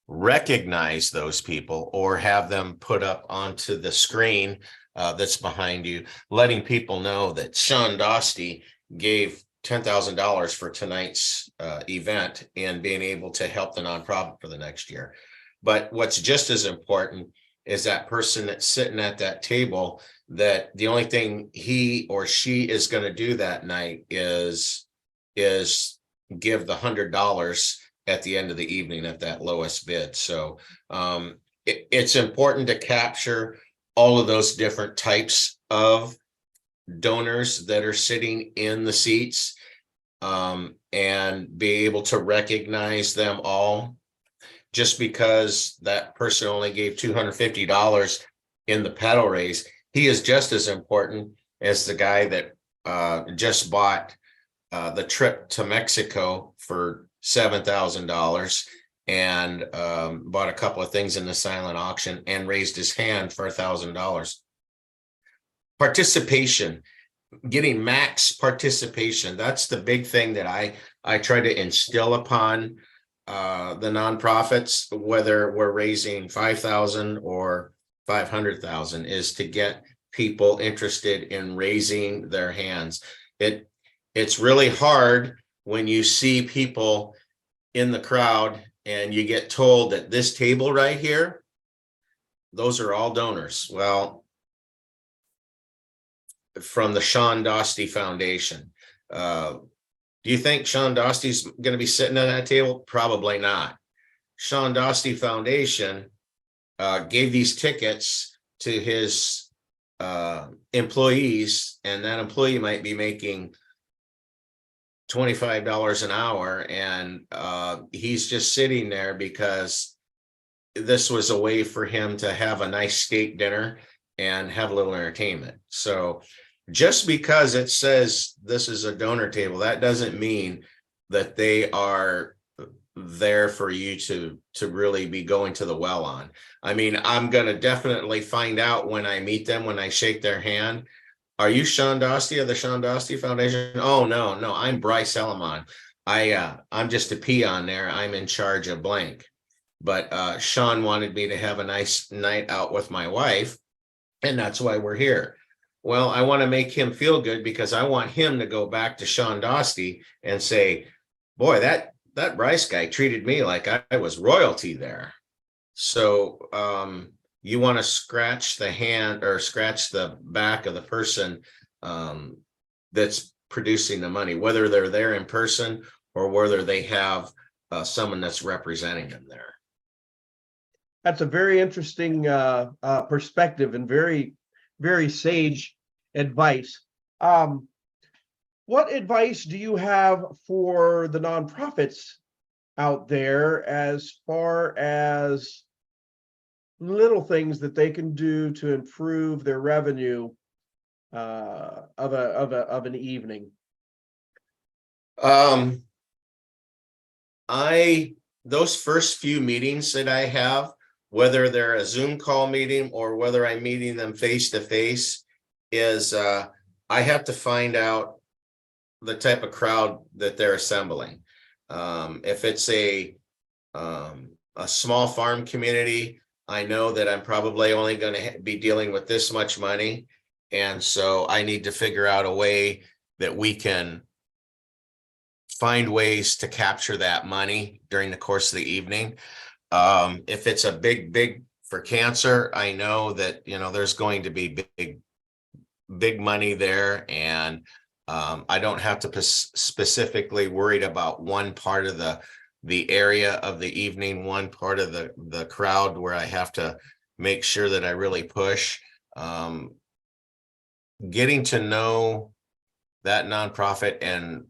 recognize those people or have them put up onto the screen that's behind you, letting people know that Shawn Dostie gave $10,000 for tonight's event and being able to help the nonprofit for the next year. But what's just as important is that person that's sitting at that table, that the only thing he or she is going to do that night is give the $100 at the end of the evening at that lowest bid. So it's important to capture all of those different types of donors that are sitting in the seats, and be able to recognize them all. Just because that person only gave $250 in the pedal raise, he is just as important as the guy that just bought the trip to Mexico for $7,000 and bought a couple of things in the silent auction and raised his hand for $1,000. Participation, getting max participation. That's the big thing that I try to instill upon the nonprofits, whether we're raising 5,000 or 500,000, is to get people interested in raising their hands. It's really hard when you see people in the crowd and you get told that this table right here, those are all donors. Well, from the Shawn Dostie Foundation. Do you think Shawn Dostie's going to be sitting at that table? Probably not. Shawn Dostie Foundation gave these tickets to his employees, and that employee might be making $25 an hour, and he's just sitting there because this was a way for him to have a nice steak dinner and have a little entertainment. So just because it says this is a donor table, that doesn't mean that they are there for you to really be going to the well on. I mean, I'm going to definitely find out when I meet them, when I shake their hand. Are you Shawn Dostie of the Shawn Dostie Foundation? Oh, no, I'm Bryce Elemond. I'm just a peon there. I'm in charge of blank. But Shawn wanted me to have a nice night out with my wife, and that's why we're here. Well, I want to make him feel good because I want him to go back to Shawn Dostie and say, boy, that Bryce guy treated me like I was royalty there. So you want to scratch the hand or scratch the back of the person that's producing the money, whether they're there in person or whether they have someone that's representing them there. That's a very interesting perspective and very, very sage advice. What advice do you have for the nonprofits out there as far as little things that they can do to improve their revenue of an evening? Those first few meetings that I have, whether they're a Zoom call meeting or whether I'm meeting them face to face, is I have to find out the type of crowd that they're assembling. If it's a small farm community, I know that I'm probably only going to be dealing with this much money. And so I need to figure out a way that we can find ways to capture that money during the course of the evening. If it's a big for cancer, I know that, there's going to be big money there. And I don't have to specifically worried about one part of the area of the evening, one part of the crowd where I have to make sure that I really push. getting to know that nonprofit and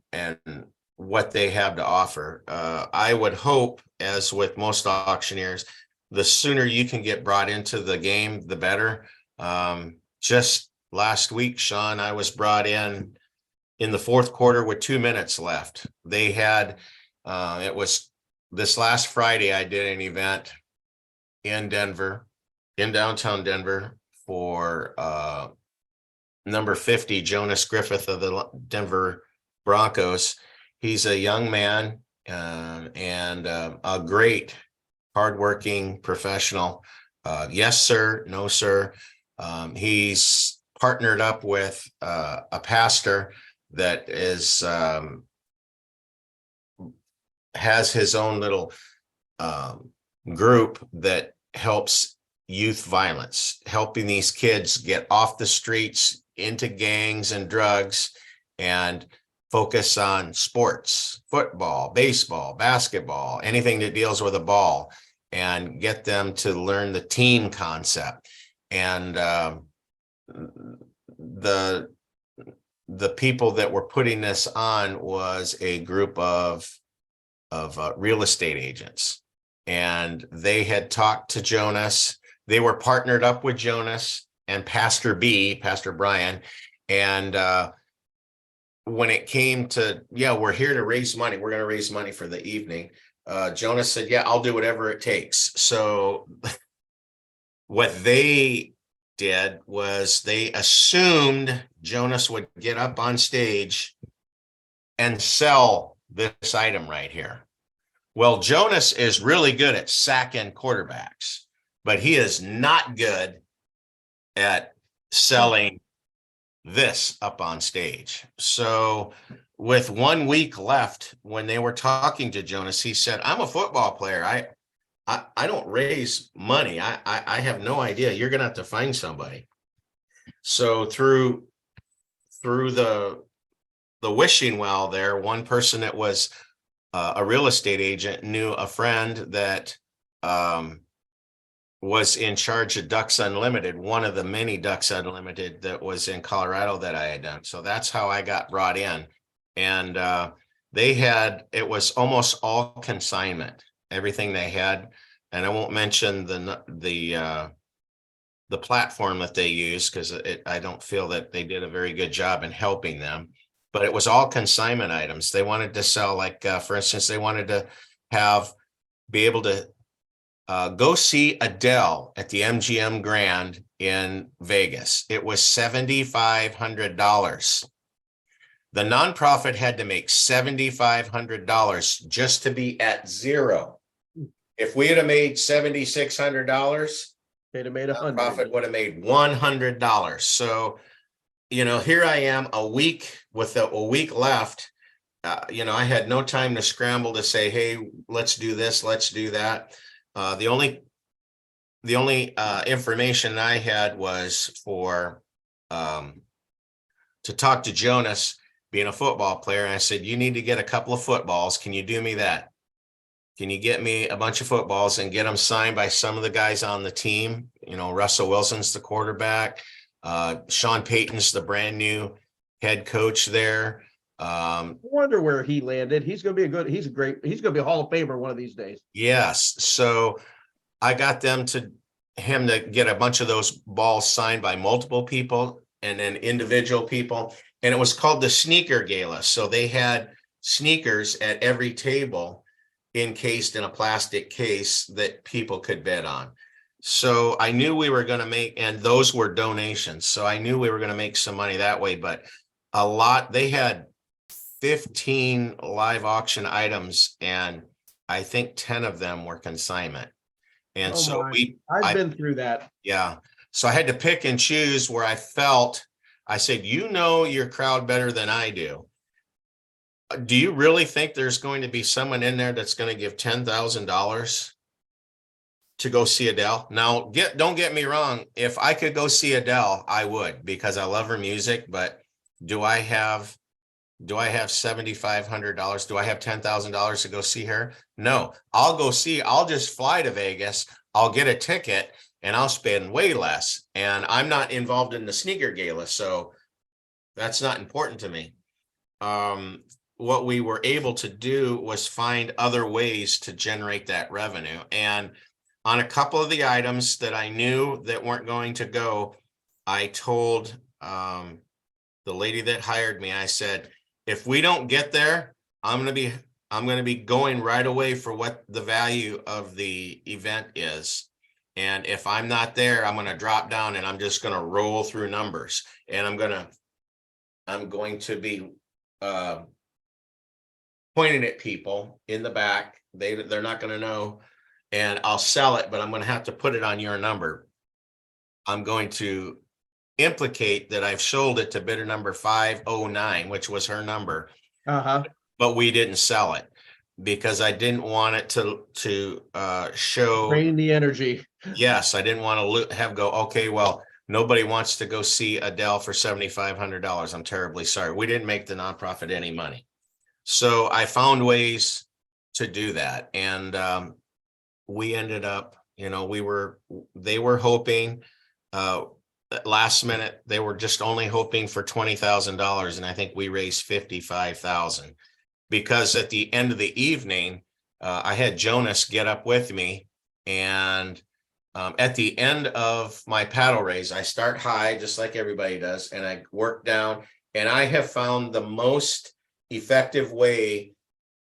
what they have to offer. I would hope, as with most auctioneers, the sooner you can get brought into the game, the better. Just last week, Shawn, I was brought in the fourth quarter with 2 minutes left. They had, it was this last Friday, I did an event in Denver, in downtown Denver, for number 50, Jonas Griffith of the Denver Broncos. He's a young man and a great, hardworking professional. Yes, sir. No, sir. He's partnered up with a pastor that is has his own little group that helps youth violence, helping these kids get off the streets into gangs and drugs, and focus on sports, football, baseball, basketball, anything that deals with a ball, and get them to learn the team concept. And the people that were putting this on was a group of real estate agents, and they had talked to Jonas. They were partnered up with Jonas and Pastor Brian. And when it came to, yeah, we're here to raise money, we're going to raise money for the evening, Jonas said, yeah, I'll do whatever it takes. So what they did was they assumed Jonas would get up on stage and sell this item right here. Well, Jonas is really good at sacking quarterbacks, but he is not good at selling this up on stage. So with 1 week left, when they were talking to Jonas, he said, I'm a football player. I don't raise money. I have no idea. You're going to have to find somebody. So through the wishing well there, one person that was a real estate agent knew a friend that was in charge of Ducks Unlimited, one of the many Ducks Unlimited that was in Colorado that I had done. So that's how I got brought in. And it was almost all consignment, everything they had. And I won't mention the platform that they use, because I don't feel that they did a very good job in helping them. But it was all consignment items. They wanted to sell, like, for instance, they wanted to be able to go see Adele at the MGM Grand in Vegas. It was $7,500. The nonprofit had to make $7,500 just to be at zero. If we had made $7,600, they'd have made $100. Nonprofit would have made $100. So, here I am a week with a week left. I had no time to scramble to say, hey, let's do this, let's do that. The only information I had was to talk to Jonas, being a football player. And I said, you need to get a couple of footballs. Can you do me that? Can you get me a bunch of footballs and get them signed by some of the guys on the team? Russell Wilson's the quarterback. Sean Payton's the brand new head coach there. I wonder where he landed. He's going to be he's going to be a Hall of Famer one of these days. Yes. So I got him to get a bunch of those balls signed by multiple people and then individual people. And it was called the Sneaker Gala. So they had sneakers at every table, encased in a plastic case that people could bid on. So I knew we were going to make, and those were donations. So I knew we were going to make some money that way, but they had 15 live auction items, and I think 10 of them were consignment. And I've been through that. Yeah. So I had to pick and choose where I said, your crowd better than I do. Do you really think there's going to be someone in there that's going to give $10,000 to go see Adele? Now, don't get me wrong. If I could go see Adele, I would, because I love her music. But do I have $7,500? Do I have $10,000 to go see her? No, I'll just fly to Vegas. I'll get a ticket and I'll spend way less. And I'm not involved in the Sneaker Gala. So That's not important to me. What we were able to do was find other ways to generate that revenue. And on a couple of the items that I knew that weren't going to go, I told the lady that hired me, I said, if we don't get there, I'm going to be going right away for what the value of the event is. And if I'm not there, I'm going to drop down and I'm just going to roll through numbers. And I'm going to be pointing at people in the back. They're not going to know, and I'll sell it, but I'm going to have to put it on your number. I'm going to implicate that I've sold it to bidder number 509, which was her number, but we didn't sell it because I didn't want it to show Drain the energy. Yes, I didn't want to have go, okay, well, nobody wants to go see Adele for $7,500. I'm terribly sorry. We didn't make the nonprofit any money. So I found ways to do that. And we ended up, they were hoping, last minute, they were just only hoping for $20,000. And I think we raised $55,000 because at the end of the evening, I had Jonas get up with me, and at the end of my paddle raise, I start high, just like everybody does, and I work down. And I have found the most effective way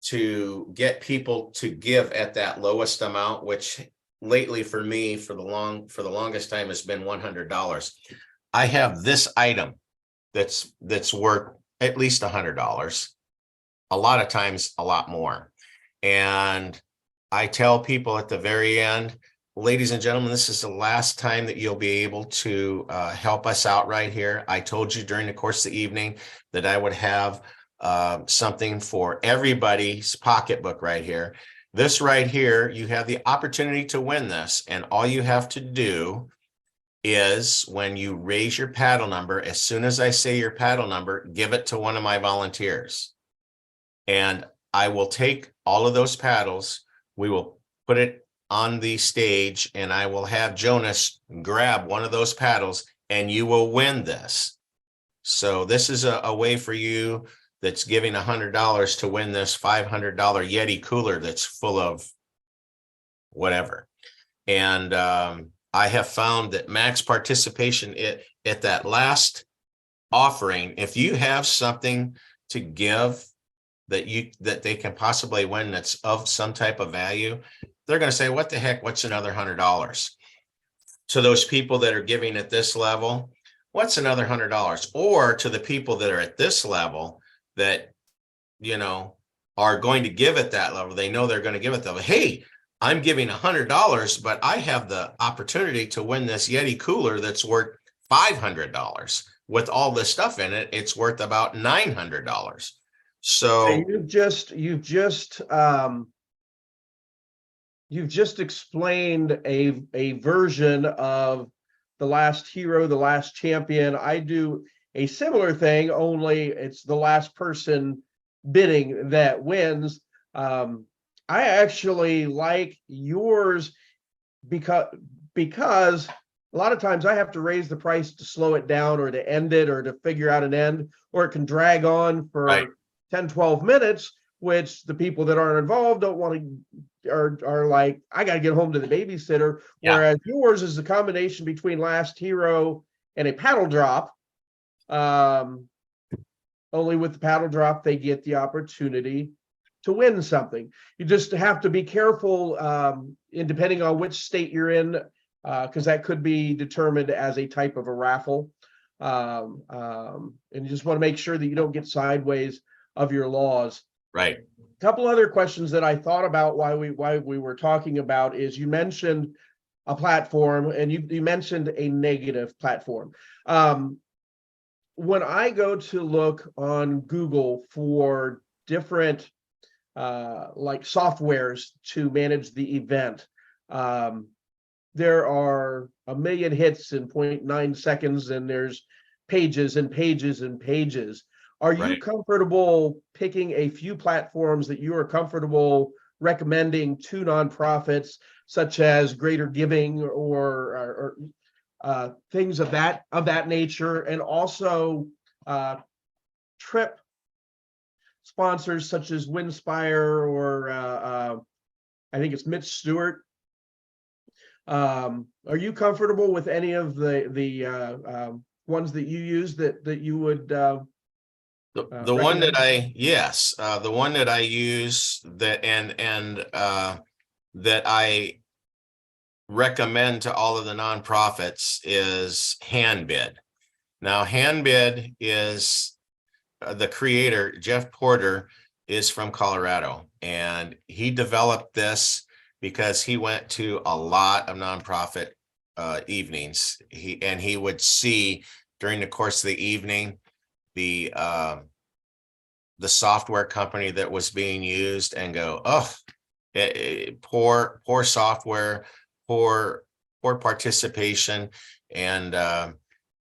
to get people to give at that lowest amount, which lately for me, for the longest time, has been $100. I have this item that's worth at least $100. A lot of times, a lot more. And I tell people at the very end, ladies and gentlemen, this is the last time that you'll be able to help us out right here. I told you during the course of the evening that I would have something for everybody's pocketbook right here. This right here, you have the opportunity to win this. And all you have to do is when you raise your paddle number, as soon as I say your paddle number, give it to one of my volunteers. And I will take all of those paddles. We will put it on the stage, and I will have Jonas grab one of those paddles, and you will win this. So this is a way for you that's giving $100 to win this $500 Yeti cooler that's full of whatever. And I have found that max participation at that last offering, if you have something to give that they can possibly win that's of some type of value, they're going to say, what the heck, what's another $100? To those people that are giving at this level, what's another $100? Or to the people that are at this level that, are going to give at that level, they know they're going to give it, hey, I'm giving $100, but I have the opportunity to win this Yeti cooler that's worth $500. With all this stuff in it, it's worth about $900. So you've just explained a version of The Last Hero, The Last Champion. I do a similar thing, only it's the last person bidding that wins. I actually like yours because a lot of times I have to raise the price to slow it down or to end it or to figure out an end, or it can drag on for 10, 12 minutes, which the people that aren't involved don't want to, are like, I got to get home to the babysitter. Yeah. Whereas yours is a combination between Last Hero and a paddle drop. Only with the paddle drop, they get the opportunity to win something. You just have to be careful, in depending on which state you're in, because that could be determined as a type of a raffle. And you just want to make sure that you don't get sideways of your laws. Right. A couple other questions that I thought about why we were talking about is, you mentioned a platform, and you mentioned a negative platform. When I go to look on Google for different like softwares to manage the event, there are a million hits in 0.9 seconds, and there's pages and pages and pages. Are you comfortable picking a few platforms that you are comfortable recommending to nonprofits, such as Greater Giving or things of that nature? And also, trip sponsors such as Windspire or I think it's Mitch Stewart. Are you comfortable with any of the ones that you use that you would The one that recommend? yes, the one that I use that that I recommend to all of the nonprofits is Handbid. Now, Handbid is the creator, Jeff Porter, is from Colorado, and he developed this because he went to a lot of nonprofit evenings. He would see during the course of the evening the software company that was being used and go, oh, poor software, poor participation. And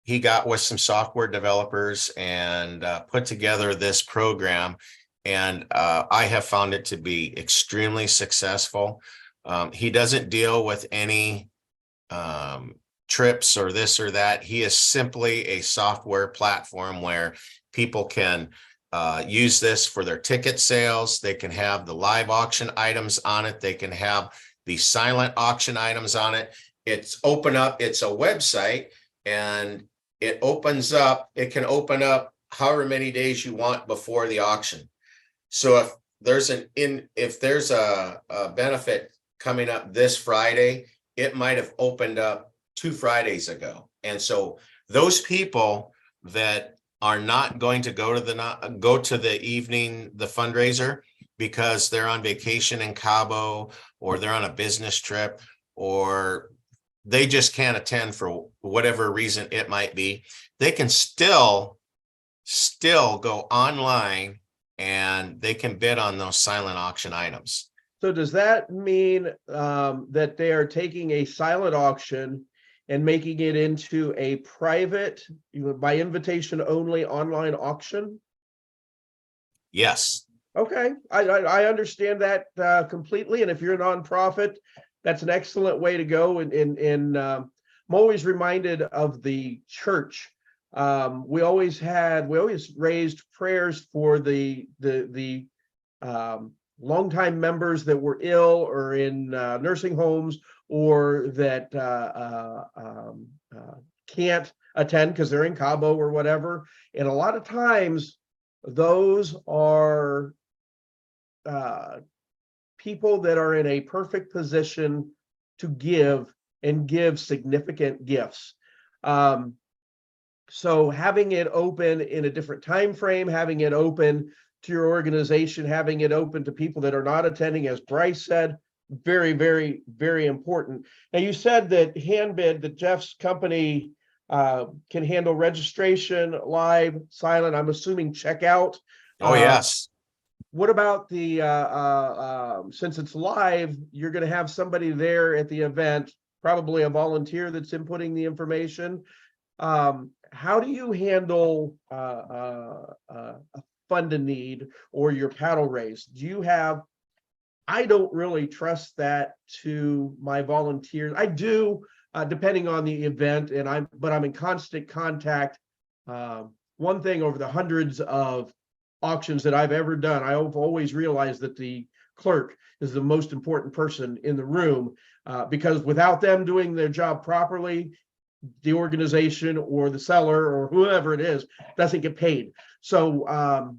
he got with some software developers and put together this program. And I have found it to be extremely successful. He doesn't deal with any trips or this or that. He is simply a software platform where people can use this for their ticket sales. They can have the live auction items on it. They can have the silent auction items on it. It's open up. It's a website, and it opens up. It can open up however many days you want before the auction. So if there's a benefit coming up this Friday, it might have opened up 2 Fridays ago. And so those people that are not going to go to the evening, the fundraiser, because they're on vacation in Cabo, or they're on a business trip, or they just can't attend for whatever reason it might be, they can still go online and they can bid on those silent auction items. So does that mean that they are taking a silent auction and making it into a private, by invitation only online auction? Yes. Okay, I understand that completely. And if you're a nonprofit, that's an excellent way to go. And I'm always reminded of the church. We always raised prayers for the longtime members that were ill or in nursing homes, or that can't attend because they're in Cabo or whatever. And a lot of times those are people that are in a perfect position to give significant gifts. So having it open in a different time frame, having it open to your organization, having it open to people that are not attending, as Bryce said, very, very, very important. Now, you said that Handbid, that Jeff's company can handle registration, live, silent, I'm assuming checkout. Oh, yes. What about the since it's live, you're going to have somebody there at the event, probably a volunteer that's inputting the information. How do you handle a fund a need or your paddle raise? Do you have, I don't really trust that to my volunteers. I do, depending on the event, and I'm in constant contact. One thing, over the hundreds of auctions that I've ever done, I've always realized that the clerk is the most important person in the room, because without them doing their job properly, the organization or the seller or whoever it is doesn't get paid. So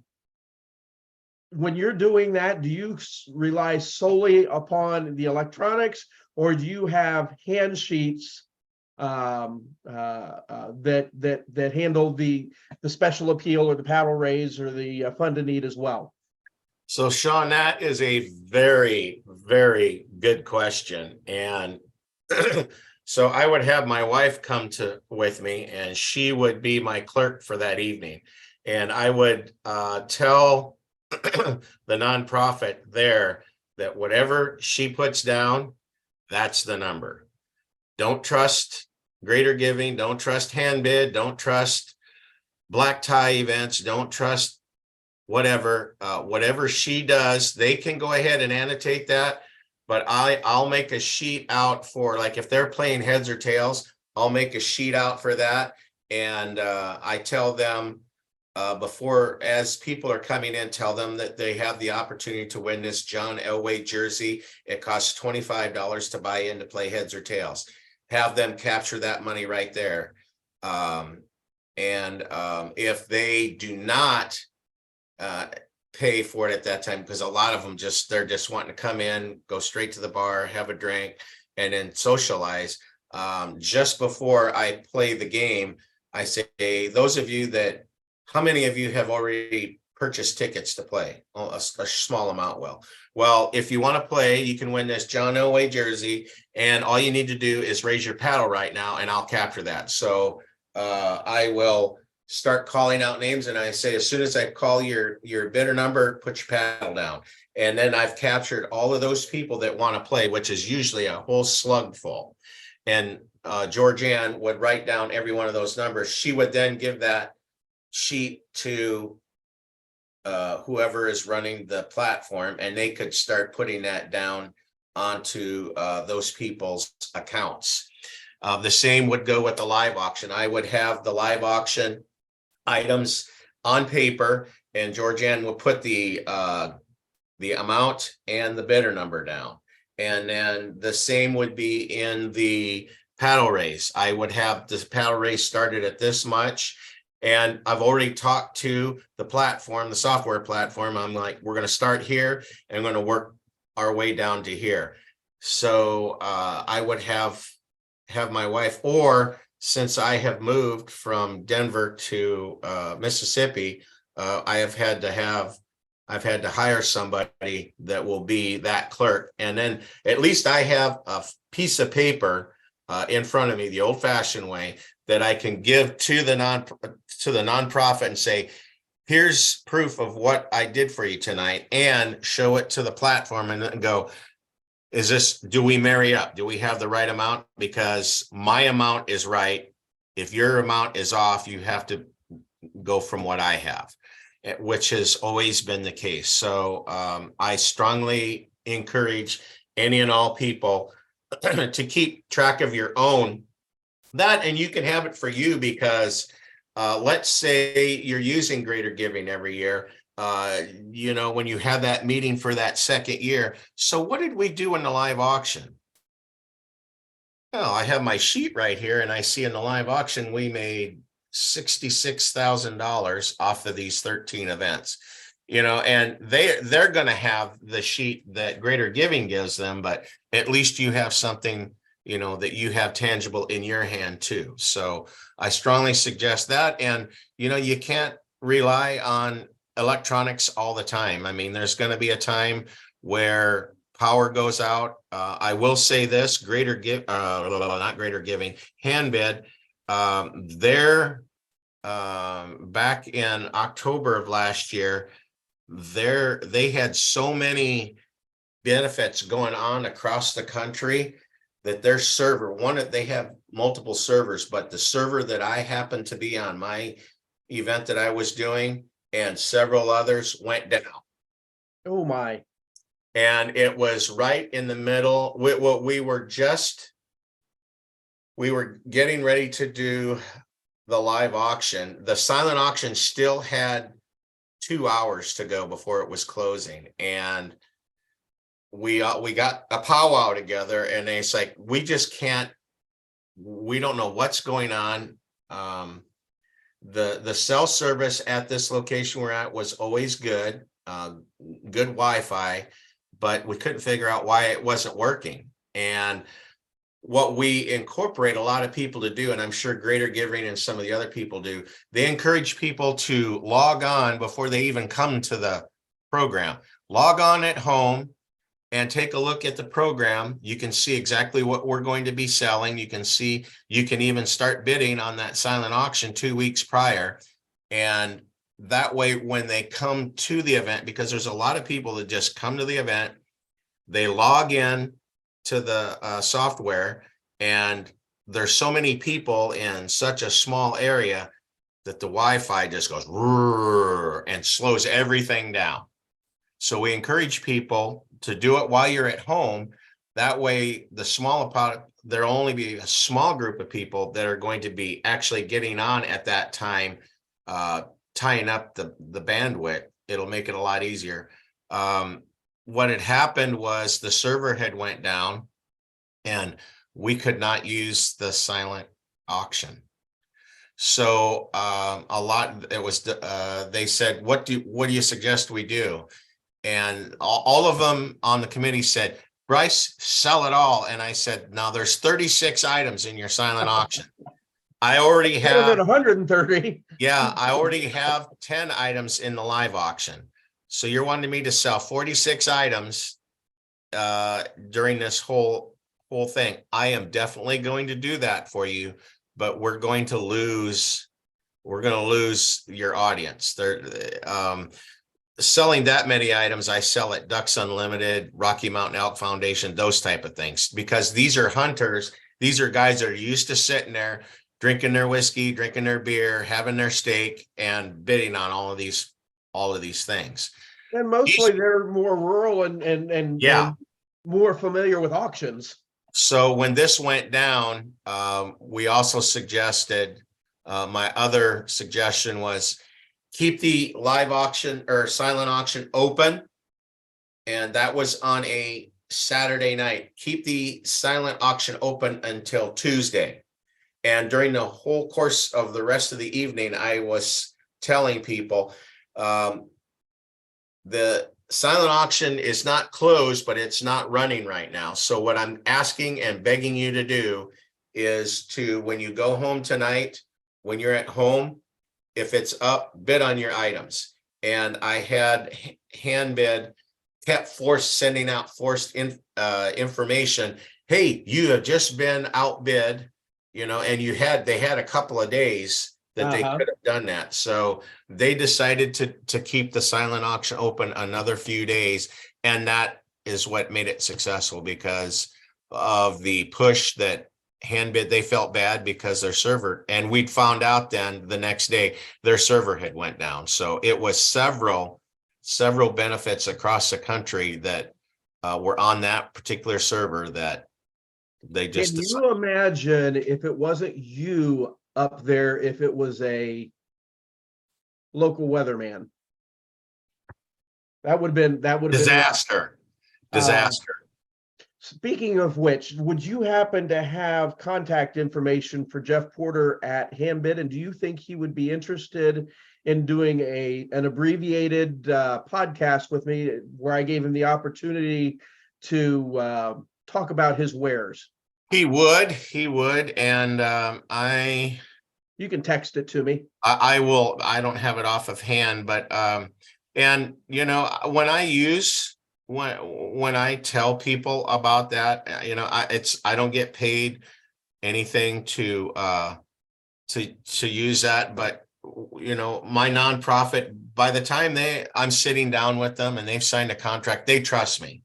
when you're doing that, do you rely solely upon the electronics, or do you have hand sheets that handle the special appeal or the paddle raise or the fund a need as well? So, Shawn, that is a very, very good question. And so I would have my wife come with me, and she would be my clerk for that evening. And I would tell the nonprofit there that whatever she puts down, that's the number. Don't trust Greater Giving. Don't trust Handbid. Don't trust black tie events. Don't trust whatever. Whatever she does, they can go ahead and annotate that. But I'll make a sheet out for, like, if they're playing heads or tails, I'll make a sheet out for that. And I tell them before, as people are coming in, tell them that they have the opportunity to win this John Elway jersey. It costs $25 to buy in to play heads or tails. Have them capture that money right there. If they do not pay for it at that time, because a lot of them they're just wanting to come in, go straight to the bar, have a drink, and then socialize. Just before I play the game, I say, those of you that, how many of you have already purchased tickets to play? Oh, a small amount will. Well, if you want to play, you can win this John Elway jersey, and all you need to do is raise your paddle right now, and I'll capture that. So I will start calling out names, and I say, as soon as I call your bidder number, put your paddle down. And then I've captured all of those people that want to play, which is usually a whole slug full. And Georgianne would write down every one of those numbers. She would then give that sheet to whoever is running the platform, and they could start putting that down onto those people's accounts. The same would go with the live auction. I would have the live auction items on paper, and Georgianne would put the amount and the bidder number down. And then the same would be in the paddle race. I would have this paddle race started at this much. And I've already talked to the platform, the software platform. I'm like, we're going to start here and we're going to work our way down to here. So I would have my wife, or since I have moved from Denver to Mississippi, I've had to hire somebody that will be that clerk. And then at least I have a piece of paper in front of me, the old fashioned way, that I can give to the nonprofit and say, here's proof of what I did for you tonight, and show it to the platform and then go, do we marry up? Do we have the right amount? Because my amount is right. If your amount is off, you have to go from what I have, which has always been the case. So I strongly encourage any and all people to keep track of your own that, and you can have it for you, because let's say you're using Greater Giving every year. When you have that meeting for that second year. So what did we do in the live auction? Well, I have my sheet right here, and I see in the live auction we made $66,000 off of these 13 events. And they're going to have the sheet that Greater Giving gives them, but at least you have something, that you have tangible in your hand too. So I strongly suggest that. And, you can't rely on electronics all the time. I mean, there's going to be a time where power goes out. I will say this, not Greater Giving, Handbid, they're back in October of last year, they had so many benefits going on across the country that their server, they have multiple servers, but the server that I happened to be on, my event that I was doing, and several others, went down. Oh my. And it was right in the middle. We were getting ready to do the live auction. The silent auction still had 2 hours to go before it was closing. And we got a powwow together, and it's like, we don't know what's going on. The cell service at this location we're at was always good, good Wi-Fi, but we couldn't figure out why it wasn't working. And what we incorporate a lot of people to do, and I'm sure Greater Giving and some of the other people do, they encourage people to log on before they even come to the program. Log on at home and take a look at the program. You can see exactly what we're going to be selling. You can even start bidding on that silent auction 2 weeks prior. And that way, when they come to the event, because there's a lot of people that just come to the event, they log in to the software, and there's so many people in such a small area that the Wi-Fi just goes and slows everything down. So we encourage people to do it while you're at home. That way, there'll only be a small group of people that are going to be actually getting on at that time tying up the bandwidth, it'll make it a lot easier. What had happened was the server had went down and we could not use the silent auction. So a lot, it was, they said, what do you suggest we do? And all of them on the committee said, Bryce, sell it all. And I said, now there's 36 items in your silent auction. I already Better than have, 130. yeah, I already have 10 items in the live auction. So you're wanting me to sell 46 items during this whole thing. I am definitely going to do that for you, but we're going to lose your audience. Selling that many items, I sell at Ducks Unlimited, Rocky Mountain Elk Foundation, those type of things, because these are hunters. These are guys that are used to sitting there, drinking their whiskey, drinking their beer, having their steak, and bidding on all of these things. And mostly they're more rural and Yeah. more familiar with auctions. So when this went down, we also suggested, my other suggestion was keep the live auction or silent auction open. And that was on a Saturday night. Keep the silent auction open until Tuesday. And during the whole course of the rest of the evening, I was telling people, the silent auction is not closed, but it's not running right now. So what I'm asking and begging you to do is to, when you go home tonight, when you're at home, if it's up, bid on your items. And I had hand bid, kept sending out information. Hey, you have just been outbid, and they had a couple of days that they could have done that. So they decided to keep the silent auction open another few days. And that is what made it successful, because of the push that hand bid. They felt bad because their server, and we'd found out then the next day their server had went down. So it was several benefits across the country that were on that particular server that they just Can you imagine if it wasn't you up there, if it was a local weatherman? That would have been disaster. Speaking of which, would you happen to have contact information for Jeff Porter at Handbid? And do you think he would be interested in doing an abbreviated podcast with me where I gave him the opportunity to talk about his wares? He would. And you can text it to me. I will. I don't have it off of hand, but and when I tell people about that, I don't get paid anything to use that, but my nonprofit, by the time I'm sitting down with them and they've signed a contract, they trust me.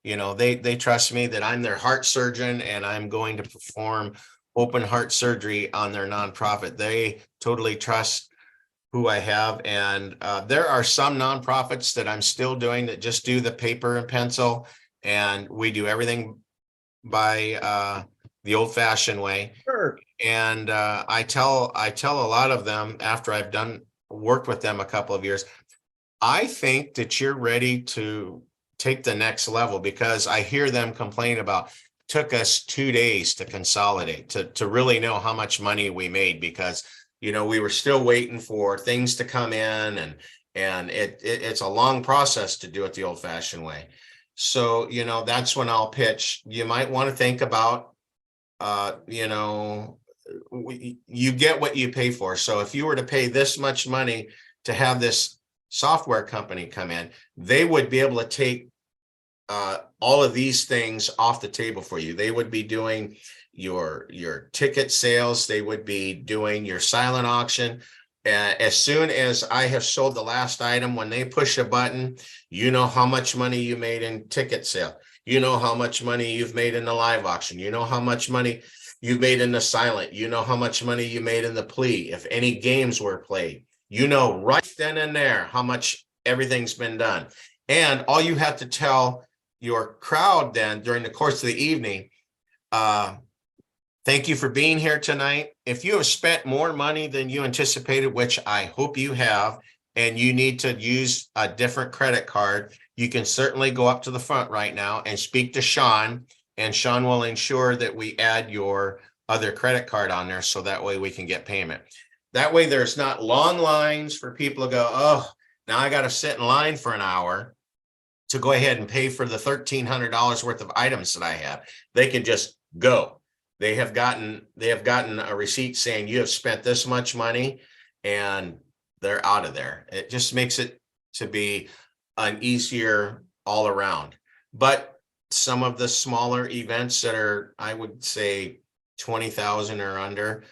They trust me that I'm their heart surgeon and I'm going to perform open heart surgery on their nonprofit. They totally trust who I have. And there are some nonprofits that I'm still doing that just do the paper and pencil, and we do everything by the old-fashioned way. Sure. And I tell a lot of them, after I've worked with them a couple of years, I think that you're ready to take the next level, because I hear them complain about, took us 2 days to consolidate, to really know how much money we made, because we were still waiting for things to come in, and it's a long process to do it the old-fashioned way. So that's when I'll pitch. You might want to think about you get what you pay for. So if you were to pay this much money to have this software company come in, they would be able to take all of these things off the table for you. They would be doing your ticket sales. They would be doing your silent auction. As soon as I have sold the last item, when they push a button, how much money you made in ticket sale. How much money you've made in the live auction. How much money you've made in the silent. How much money you made in the plea. If any games were played, right then and there how much everything's been done. And all you have to tell your crowd then during the course of the evening, Thank you for being here tonight. If you have spent more money than you anticipated, which I hope you have, and you need to use a different credit card, you can certainly go up to the front right now and speak to Shawn, and Shawn will ensure that we add your other credit card on there so that way we can get payment. That way there's not long lines for people to go, oh, now I got to sit in line for an hour to go ahead and pay for the $1,300 worth of items that I have. They can just go. They have gotten a receipt saying you have spent this much money, and they're out of there. It just makes it to be an easier all around. But some of the smaller events that are, I would say, 20,000 or under,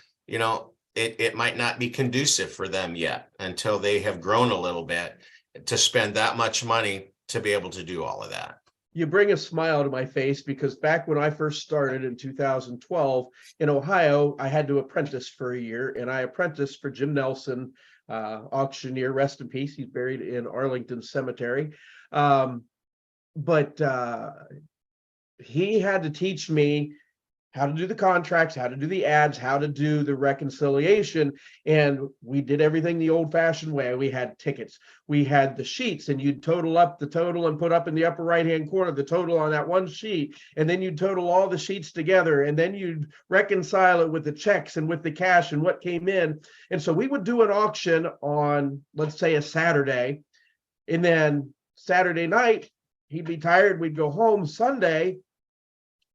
it might not be conducive for them yet until they have grown a little bit to spend that much money to be able to do all of that. You bring a smile to my face, because back when I first started in 2012 in Ohio, I had to apprentice for a year, and I apprenticed for Jim Nelson, auctioneer, rest in peace. He's buried in Arlington Cemetery. But he had to teach me how to do the contracts, how to do the ads, how to do the reconciliation. And we did everything the old fashioned way. We had tickets, we had the sheets, and you'd total up the total and put up in the upper right-hand corner the total on that one sheet. And then you'd total all the sheets together, and then you'd reconcile it with the checks and with the cash and what came in. And so we would do an auction on, let's say, a Saturday. And then Saturday night, he'd be tired, we'd go home. Sunday,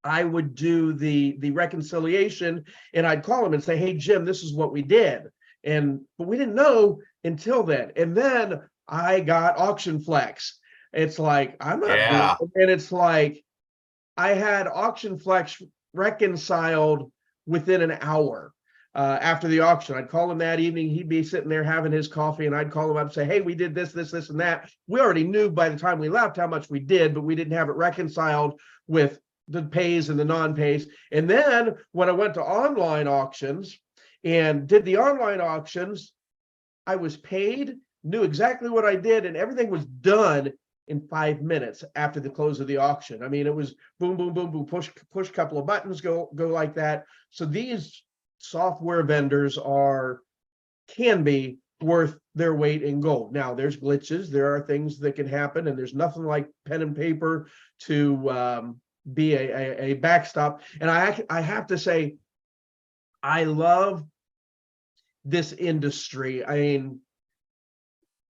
I would do the reconciliation, and I'd call him and say, hey, Jim, this is what we did. But we didn't know until then. And then I got Auction Flex. It's like, I'm not doing it. And it's like, I had Auction Flex reconciled within an hour after the auction. I'd call him that evening. He'd be sitting there having his coffee, and I'd call him up and say, hey, we did this, this, this, and that. We already knew by the time we left how much we did, but we didn't have it reconciled with the pays and the non-pays. And then when I went to online auctions and did the online auctions, I was paid, knew exactly what I did, and everything was done in 5 minutes after the close of the auction. I mean, it was boom, boom, boom, boom, push a couple of buttons, go like that. So these software vendors can be worth their weight in gold. Now, there's glitches, there are things that can happen, and there's nothing like pen and paper to be a backstop. And I have to say, I love this industry. I mean,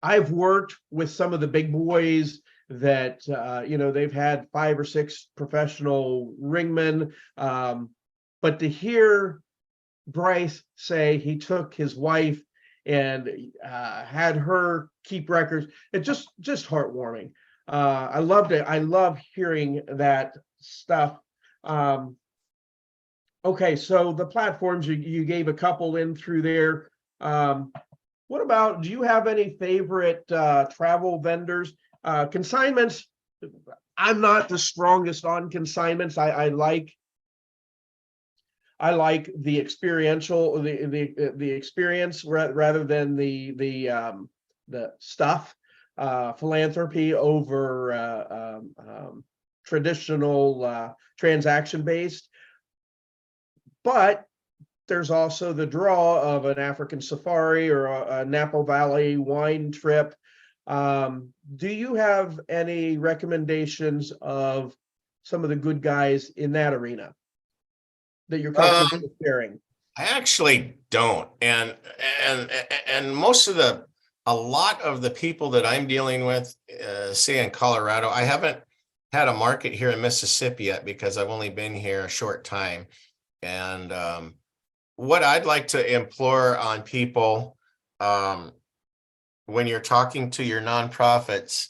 I've worked with some of the big boys that they've had 5 or 6 professional ringmen, but to hear Bryce say he took his wife and had her keep records, it's just heartwarming. I loved it. I love hearing that stuff. Okay, so the platforms, you gave a couple in through there. What about, do you have any favorite travel vendors? Consignments, I'm not the strongest on consignments. I like the experiential, the experience rather than the stuff. Philanthropy over traditional transaction based. But there's also the draw of an African safari or a Napa Valley wine trip. Do you have any recommendations of some of the good guys in that arena that you're comfortable sharing? I actually don't. And a lot of the people that I'm dealing with, say in Colorado, I haven't had a market here in Mississippi yet because I've only been here a short time. And what I'd like to implore on people, when you're talking to your nonprofits,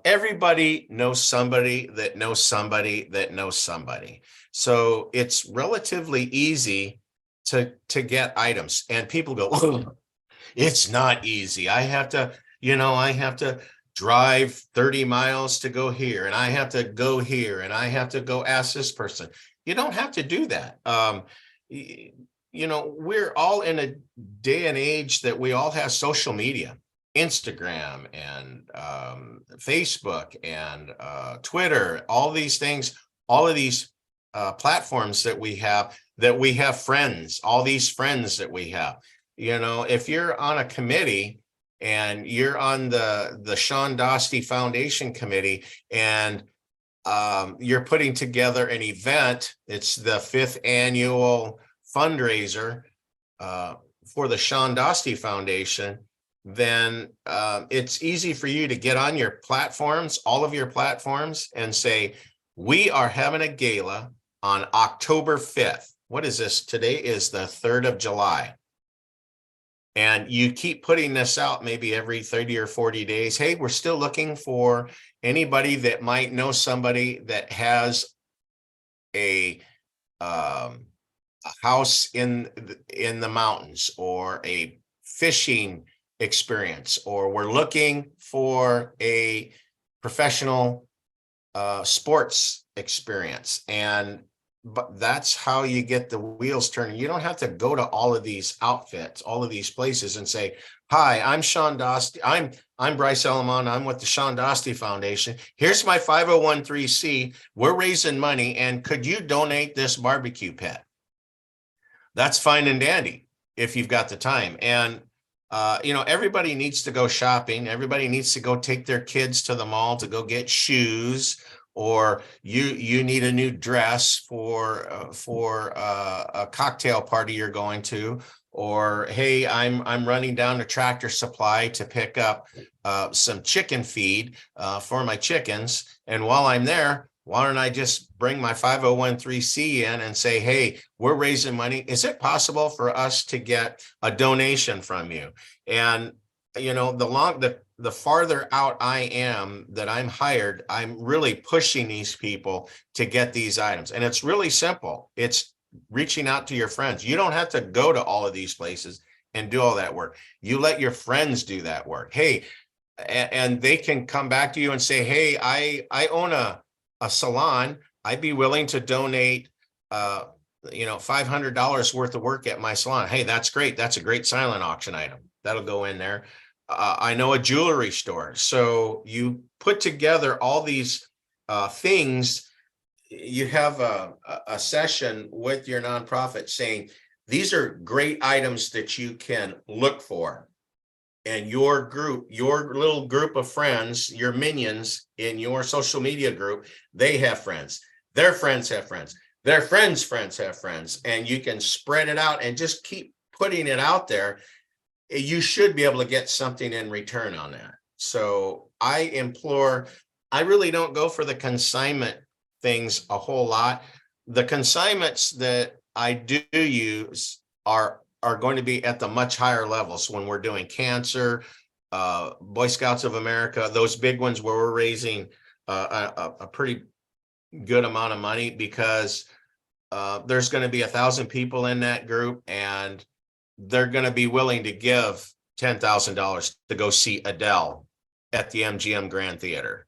everybody knows somebody that knows somebody that knows somebody. So it's relatively easy to get items, and people go, oh, it's not easy. I have to drive 30 miles to go here, and I have to go here, and I have to go ask this person. You don't have to do that. We're all in a day and age that we all have social media, Instagram and Facebook and Twitter, all these things, all of these platforms that we have friends, all these friends that we have. You know, if you're on a committee and you're on the Shawn Dostie Foundation committee, and you're putting together an event, it's the 5th annual fundraiser for the Shawn Dostie Foundation, then it's easy for you to get on your platforms, all of your platforms, and say, we are having a gala on October 5th. What is this? Today is the 3rd of July. And you keep putting this out maybe every 30 or 40 days. Hey, we're still looking for anybody that might know somebody that has a house in the mountains, or a fishing experience, or we're looking for a professional sports experience. But that's how you get the wheels turning. You don't have to go to all of these outfits, all of these places, and say, hi, I'm Shawn Dostie. I'm Bryce Elemond. I'm with the Shawn Dostie Foundation. Here's my 501(c)(3). We're raising money, and could you donate this barbecue pit? That's fine and dandy if you've got the time. And you know, everybody needs to go shopping. Everybody needs to go take their kids to the mall to go get shoes, or you need a new dress for a cocktail party you're going to, or hey, I'm running down to Tractor Supply to pick up some chicken feed for my chickens, and while I'm there, why don't I just bring my 501(c) in and say, hey, we're raising money. Is it possible for us to get a donation from you? And you know, the farther out I am that I'm hired, I'm really pushing these people to get these items. And it's really simple. It's reaching out to your friends. You don't have to go to all of these places and do all that work. You let your friends do that work. Hey, and they can come back to you and say, hey, I own a salon. I'd be willing to donate you know, $500 worth of work at my salon. Hey, that's great. That's a great silent auction item. That'll go in there. I know a jewelry store. So you put together all these things. You have a session with your nonprofit saying, these are great items that you can look for. And your group, your little group of friends, your minions in your social media group, they have friends. Their friends have friends. Their friends' friends have friends. And you can spread it out and just keep putting it out there. You should be able to get something in return on that. So I really don't go for the consignment things a whole lot. The consignments that I do use are going to be at the much higher levels when we're doing cancer, Boy Scouts of America, those big ones where we're raising a pretty good amount of money, because there's going to be 1,000 people in that group, and they're going to be willing to give $10,000 to go see Adele at the MGM Grand Theater.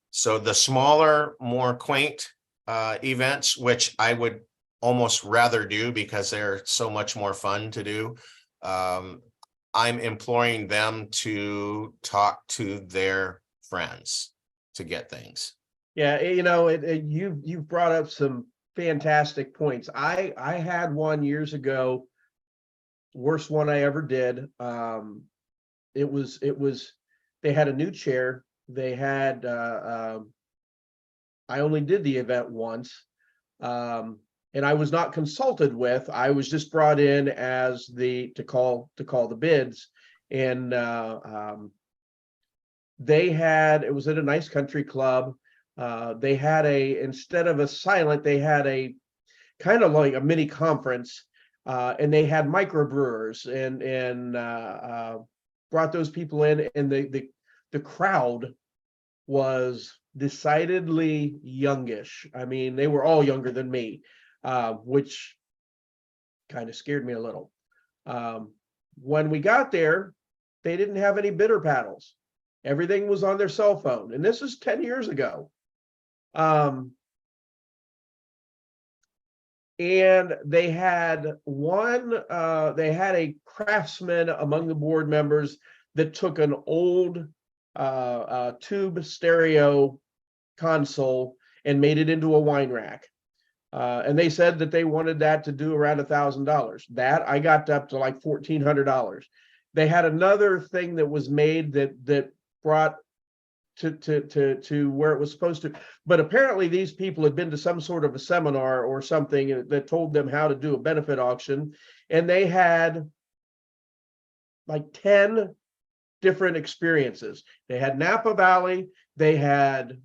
So the smaller, more quaint events, which I would almost rather do because they're so much more fun to do, I'm imploring them to talk to their friends to get things. Yeah, you know, you've brought up some fantastic points. I had one years ago, worst one I ever did. It was they had a new chair. They had I only did the event once. And I was not consulted with. I was just brought in as to call the bids. And they had, it was at a nice country club. They had instead of a silent, they had a kind of like a mini conference, and they had microbrewers and brought those people in, and the crowd was decidedly youngish. I mean, they were all younger than me, which kind of scared me a little. When we got there, they didn't have any bitter paddles. Everything was on their cell phone, and this is 10 years ago. And they had a craftsman among the board members that took an old tube stereo console and made it into a wine rack. And they said that they wanted that to do around $1,000. That I got up to like $1,400. They had another thing that was made that brought to where it was supposed to. But apparently these people had been to some sort of a seminar or something that told them how to do a benefit auction. And they had like 10 different experiences. They had Napa Valley, they had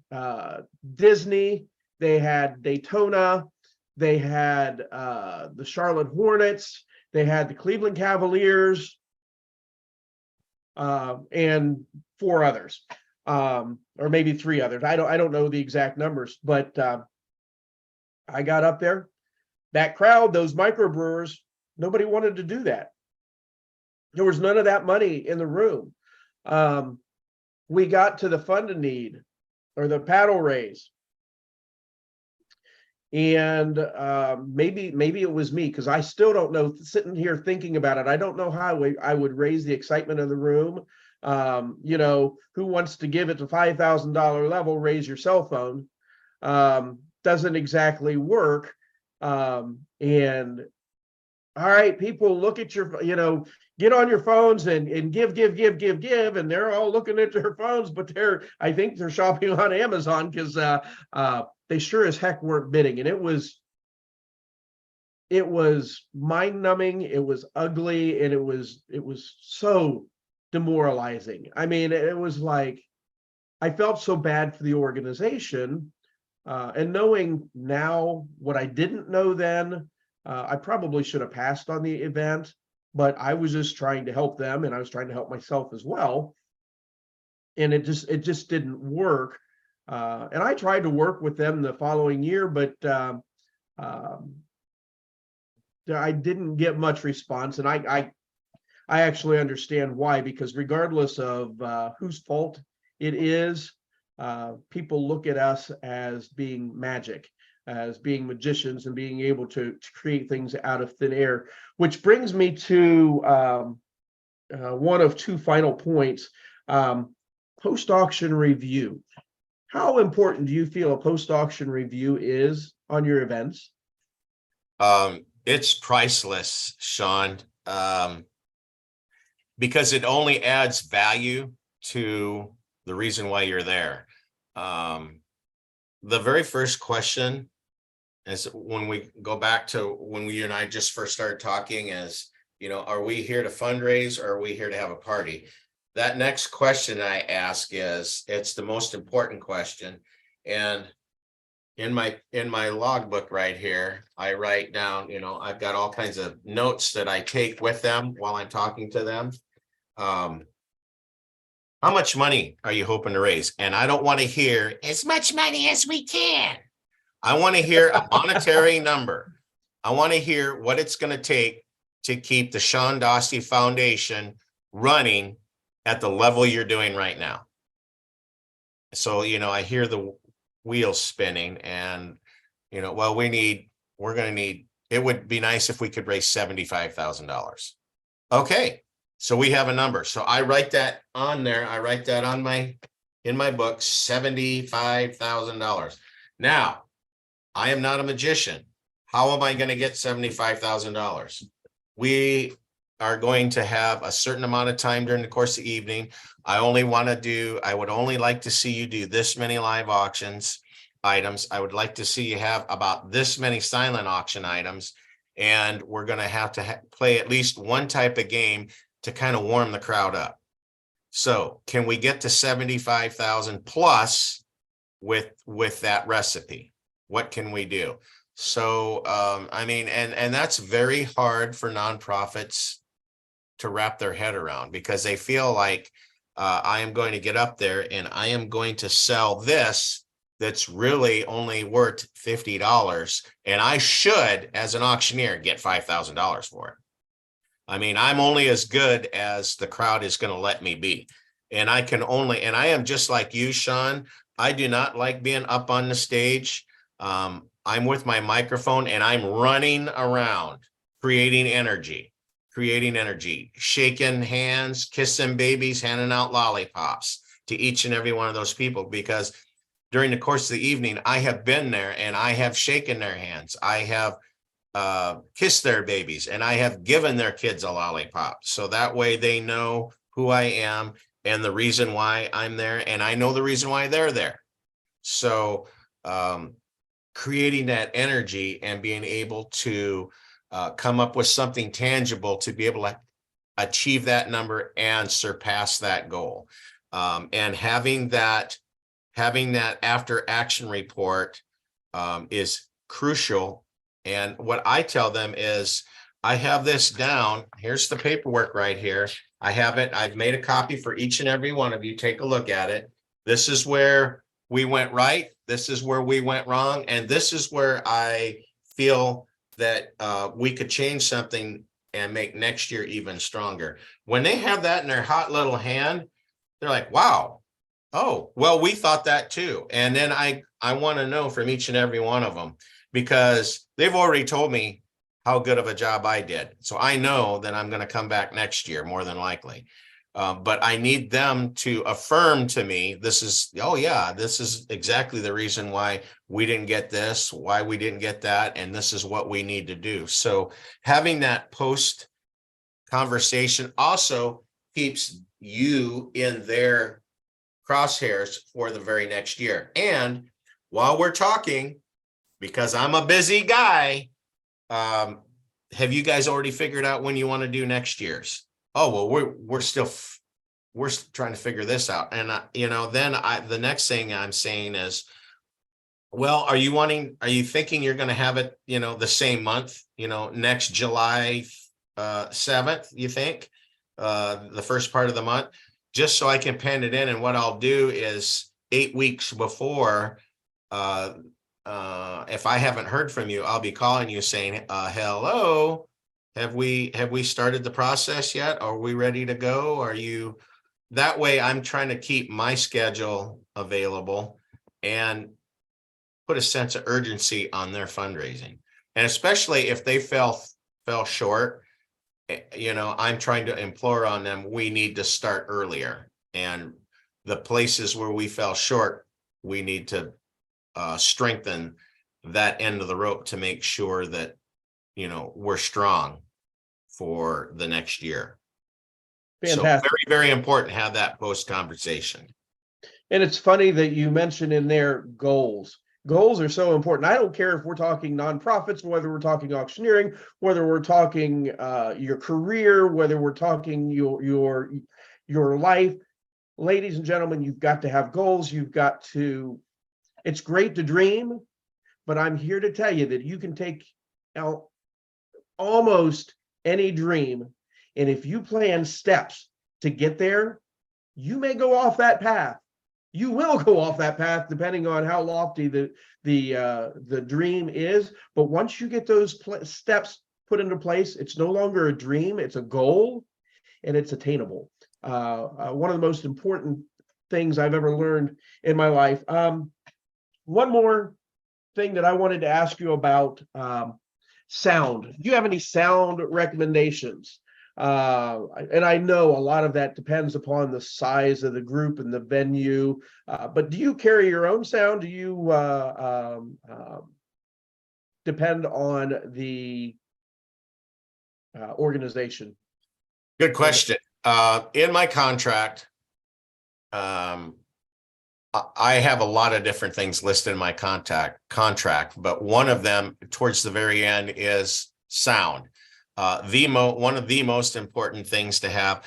Disney, they had Daytona, they had the Charlotte Hornets, they had the Cleveland Cavaliers, and 4 others, or maybe 3 others. I don't know the exact numbers, but I got up there. That crowd, those microbrewers, nobody wanted to do that. There was none of that money in the room. We got to the fund a need or the paddle raise. And maybe it was me, because I still don't know, sitting here thinking about it, I don't know how I would raise the excitement in the room. You know, who wants to give it to $5,000 level, raise your cell phone. Doesn't exactly work. And all right, people, look at your, you know, get on your phones and give, and they're all looking at their phones, but I think they're shopping on Amazon, because they sure as heck weren't bidding. And it was mind numbing, it was ugly, and it was so demoralizing. I mean, it was like, I felt so bad for the organization, and knowing now what I didn't know then, I probably should have passed on the event, but I was just trying to help them, and I was trying to help myself as well. And it just didn't work. And I tried to work with them the following year, but I didn't get much response. And I actually understand why, because regardless of whose fault it is, people look at us as being magic, as being magicians, and being able to create things out of thin air. Which brings me to one of 2 final points. Post-auction review. How important do you feel a post-auction review is on your events? It's priceless, Shawn, because it only adds value to the reason why you're there. The very first question is, when we go back to when you and I just first started talking, is, you know, are we here to fundraise, or are we here to have a party? That next question I ask it's the most important question. And in my logbook right here, I write down, you know, I've got all kinds of notes that I take with them while I'm talking to them. How much money are you hoping to raise? And I don't want to hear as much money as we can. I want to hear a monetary number. I want to hear what it's going to take to keep the Shawn Dostie Foundation running at the level you're doing right now. So, you know, I hear the wheels spinning, and, you know, well, we're going to need, it would be nice if we could raise $75,000. Okay. So we have a number. So I write that on there. I write that in my book, $75,000. Now, I am not a magician. How am I going to get $75,000? We are going to have a certain amount of time during the course of the evening. I would only like to see you do this many live auctions items. I would like to see you have about this many silent auction items. And we're going to have to play at least one type of game to kind of warm the crowd up. So can we get to 75,000 plus with that recipe? What can we do? So, I mean, and that's very hard for nonprofits to wrap their head around, because they feel like I am going to get up there and I am going to sell this that's really only worth $50, and I should, as an auctioneer, get $5,000 for it. I mean, I'm only as good as the crowd is going to let me be. And I am just like you, Shawn. I do not like being up on the stage. I'm with my microphone and I'm running around, creating energy, shaking hands, kissing babies, handing out lollipops to each and every one of those people, because during the course of the evening, I have been there and I have shaken their hands. I have kissed their babies, and I have given their kids a lollipop. So that way they know who I am and the reason why I'm there. And I know the reason why they're there. So creating that energy and being able to come up with something tangible to be able to achieve that number and surpass that goal. And having that after action report is crucial. And what I tell them is, I have this down. Here's the paperwork right here. I have it. I've made a copy for each and every one of you. Take a look at it. This is where we went right. This is where we went wrong. And this is where I feel that we could change something and make next year even stronger. When they have that in their hot little hand, they're like, wow. Oh, well, we thought that too. And then I want to know from each and every one of them, because they've already told me how good of a job I did. So I know that I'm going to come back next year, more than likely. But I need them to affirm to me, this is exactly the reason why we didn't get this, why we didn't get that, and this is what we need to do. So having that post conversation also keeps you in their crosshairs for the very next year. And while we're talking, because I'm a busy guy, have you guys already figured out when you want to do next year's? Oh, well, we're trying to figure this out. And the next thing I'm saying is, well, are you thinking you're going to have it, the same month, next July 7th, you think, the first part of the month, just so I can pen it in. And what I'll do is 8 weeks before, if I haven't heard from you, I'll be calling you saying, hello, have we started the process yet? Are we ready to go? Are you? That way I'm trying to keep my schedule available and put a sense of urgency on their fundraising. And especially if they fell short, I'm trying to implore on them, we need to start earlier. And the places where we fell short, we need to strengthen that end of the rope to make sure that, we're strong for the next year. Fantastic. So very, very important to have that post conversation. And it's funny that you mentioned in there goals. Goals are so important. I don't care if we're talking nonprofits, whether we're talking auctioneering, whether we're talking your career, whether we're talking your life. Ladies and gentlemen, you've got to have goals. It's great to dream, but I'm here to tell you that you can take out almost any dream. And if you plan steps to get there, you may go off that path. You will go off that path depending on how lofty the dream is. But once you get those steps put into place, it's no longer a dream, it's a goal, and it's attainable. One of the most important things I've ever learned in my life. One more thing that I wanted to ask you about, sound. Do you have any sound recommendations? And I know a lot of that depends upon the size of the group and the venue, but do you carry your own sound? Do you depend on the organization? Good question. In my contract, I have a lot of different things listed in my contract, but one of them towards the very end is sound. One of the most important things to have.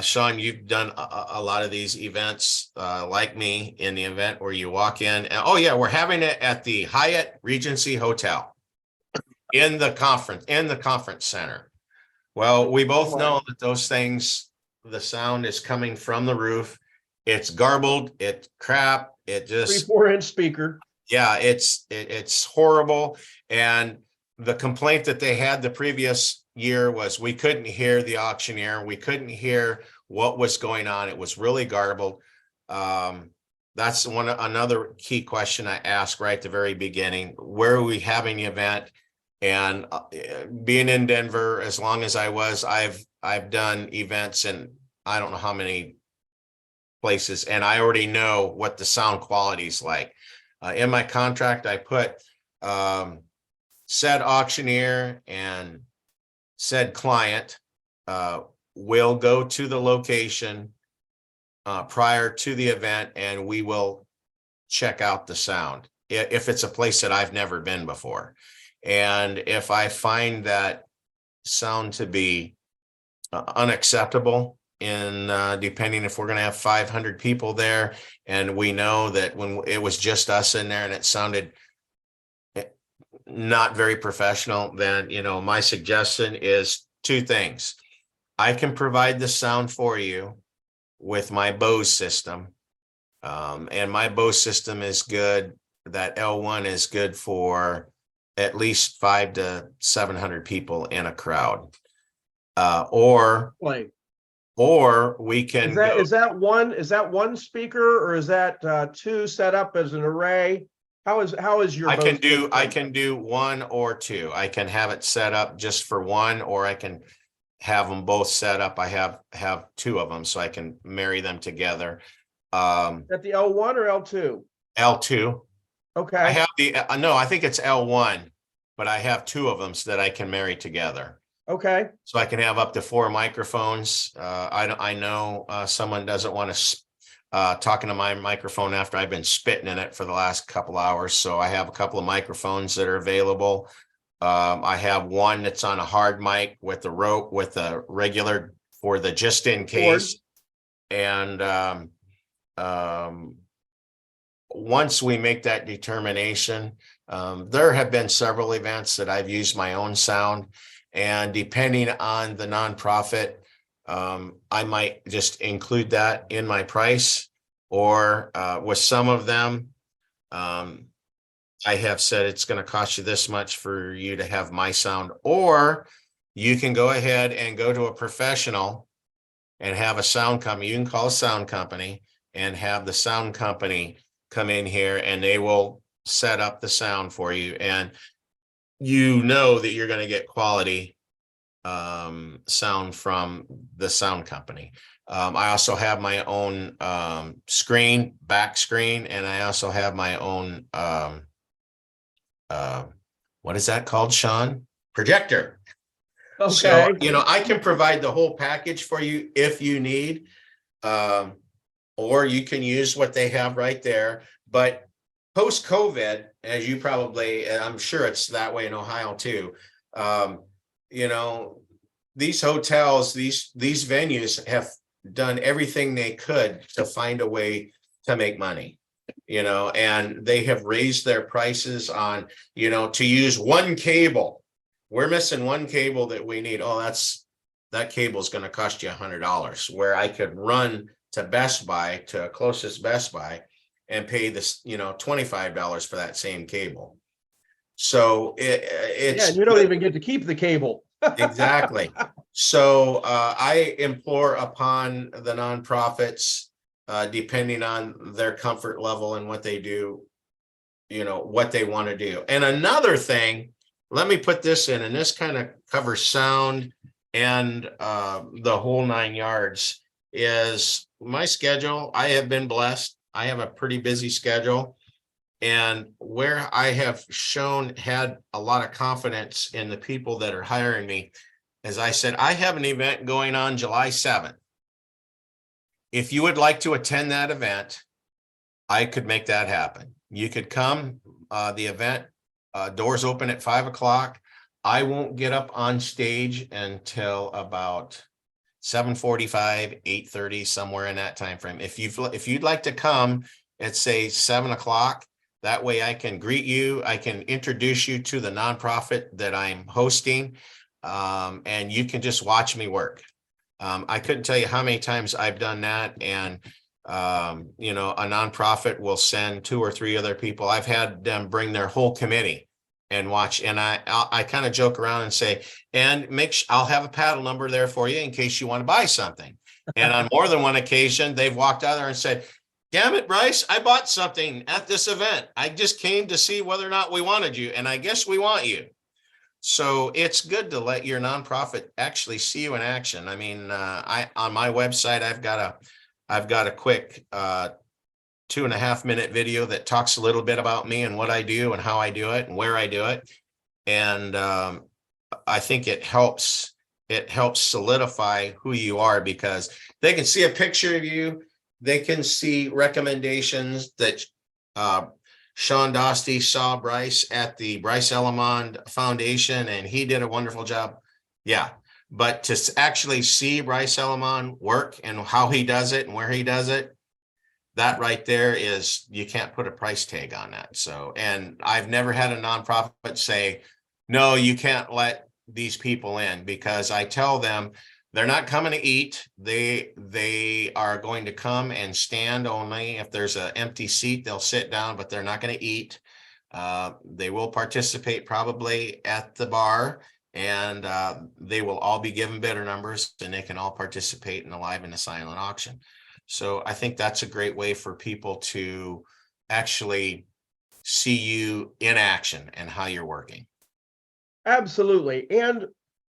Shawn, you've done a lot of these events like me, in the event where you walk in and, oh yeah, we're having it at the Hyatt Regency Hotel in the conference center. Well, we both know that those things, the sound is coming from the roof. It's garbled, it's crap, it just 3-4-inch speaker. Yeah, it's horrible. And the complaint that they had the previous year was we couldn't hear the auctioneer. We couldn't hear what was going on. It was really garbled. That's another key question I asked right at the very beginning. Where are we having the event? And being in Denver, as long as I was, I've done events in I don't know how many places, and I already know what the sound quality is like. In my contract, I put said auctioneer and said client will go to the location prior to the event, and we will check out the sound if it's a place that I've never been before. And if I find that sound to be unacceptable, in depending if we're going to have 500 people there, and we know that when it was just us in there and it sounded not very professional, then, you know, my suggestion is two things. I can provide the sound for you with my Bose system. And my Bose system is good. That L1 is good for at least 500 to 700 people in a crowd. Or we can is that one speaker, or is that two set up as an array? How is your I Bose can do one or two. I can have it set up just for one, or I can have them both set up. I have two of them, so I can marry them together. At the L1 or L2? L2. Okay. I have the no, I think it's L1, but I have two of them so that I can marry together. Okay. So I can have up to 4 microphones. I know someone doesn't want to talking to my microphone after I've been spitting in it for the last couple hours. So I have a couple of microphones that are available. I have one that's on a hard mic with the rope, with a regular for the just in case. And once we make that determination, there have been several events that I've used my own sound, and depending on the nonprofit, I might just include that in my price, or with some of them, I have said it's going to cost you this much for you to have my sound, or you can go ahead and go to a professional and have a sound company. You can call a sound company and have the sound company come in here, and they will set up the sound for you. And you know that you're going to get quality sound from the sound company. I also have my own back screen, and I also have my own what is that called, Shawn? Projector. Okay. So, you know, I can provide the whole package for you if you need, or you can use what they have right there. But post-COVID, as you probably, and I'm sure it's that way in Ohio too, you know, these hotels, these venues have done everything they could to find a way to make money, you know, and they have raised their prices on, you know, to use one cable. We're missing one cable that we need. Oh, that cable is going to cost you $100, where I could run to Best Buy, to closest Best Buy, and pay this, you know, $25 for that same cable. So it's, and you don't even get to keep the cable. Exactly. So I implore upon the nonprofits, depending on their comfort level and what they do, you know, what they want to do. And another thing, let me put this in, and this kind of covers sound and the whole 9 yards, is my schedule. I have been blessed. I have a pretty busy schedule. And where I have had a lot of confidence in the people that are hiring me, as I said, I have an event going on July 7th. If you would like to attend that event, I could make that happen. You could come. The event doors open at 5 o'clock. I won't get up on stage until about 7:45, 8:30, somewhere in that time frame. If you'd like to come at, say, 7 o'clock, that way I can greet you. I can introduce you to the nonprofit that I'm hosting, and you can just watch me work. I couldn't tell you how many times I've done that. And, you know, a nonprofit will send 2 or 3 other people. I've had them bring their whole committee and watch. And I kind of joke around and say, and I'll have a paddle number there for you in case you want to buy something. And on more than one occasion, they've walked out there and said, "Damn it, Bryce, I bought something at this event. I just came to see whether or not we wanted you. And I guess we want you." So it's good to let your nonprofit actually see you in action. I mean, on my website, I've got a quick 2.5 minute video that talks a little bit about me and what I do and how I do it and where I do it. And I think it helps solidify who you are, because they can see a picture of you. They can see recommendations that Shawn Dostie saw Bryce at the Bryce Elemond Foundation, and he did a wonderful job. Yeah. But to actually see Bryce Elemond work and how he does it and where he does it, that right there is, you can't put a price tag on that. So, and I've never had a nonprofit say, no, you can't let these people in, because I tell them they're not coming to eat. They are going to come and stand only. If there's an empty seat, they'll sit down, but they're not going to eat. They will participate probably at the bar, and they will all be given bidder numbers, and they can all participate in a live and a silent auction. So I think that's a great way for people to actually see you in action and how you're working. Absolutely. And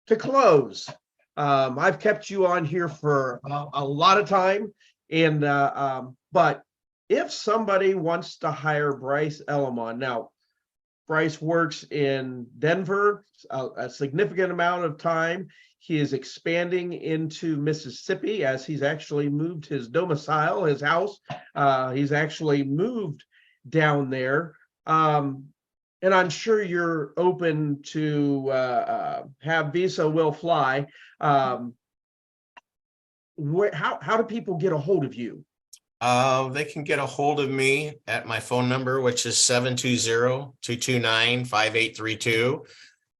to close, I've kept you on here for a lot of time, and but if somebody wants to hire Bryce Elemond, now Bryce works in Denver a significant amount of time. He is expanding into Mississippi, as he's actually moved his domicile, his house. He's actually moved down there. And I'm sure you're open to have Visa Will Fly. How do people get a hold of you? They can get a hold of me at my phone number, which is 720-229-5832.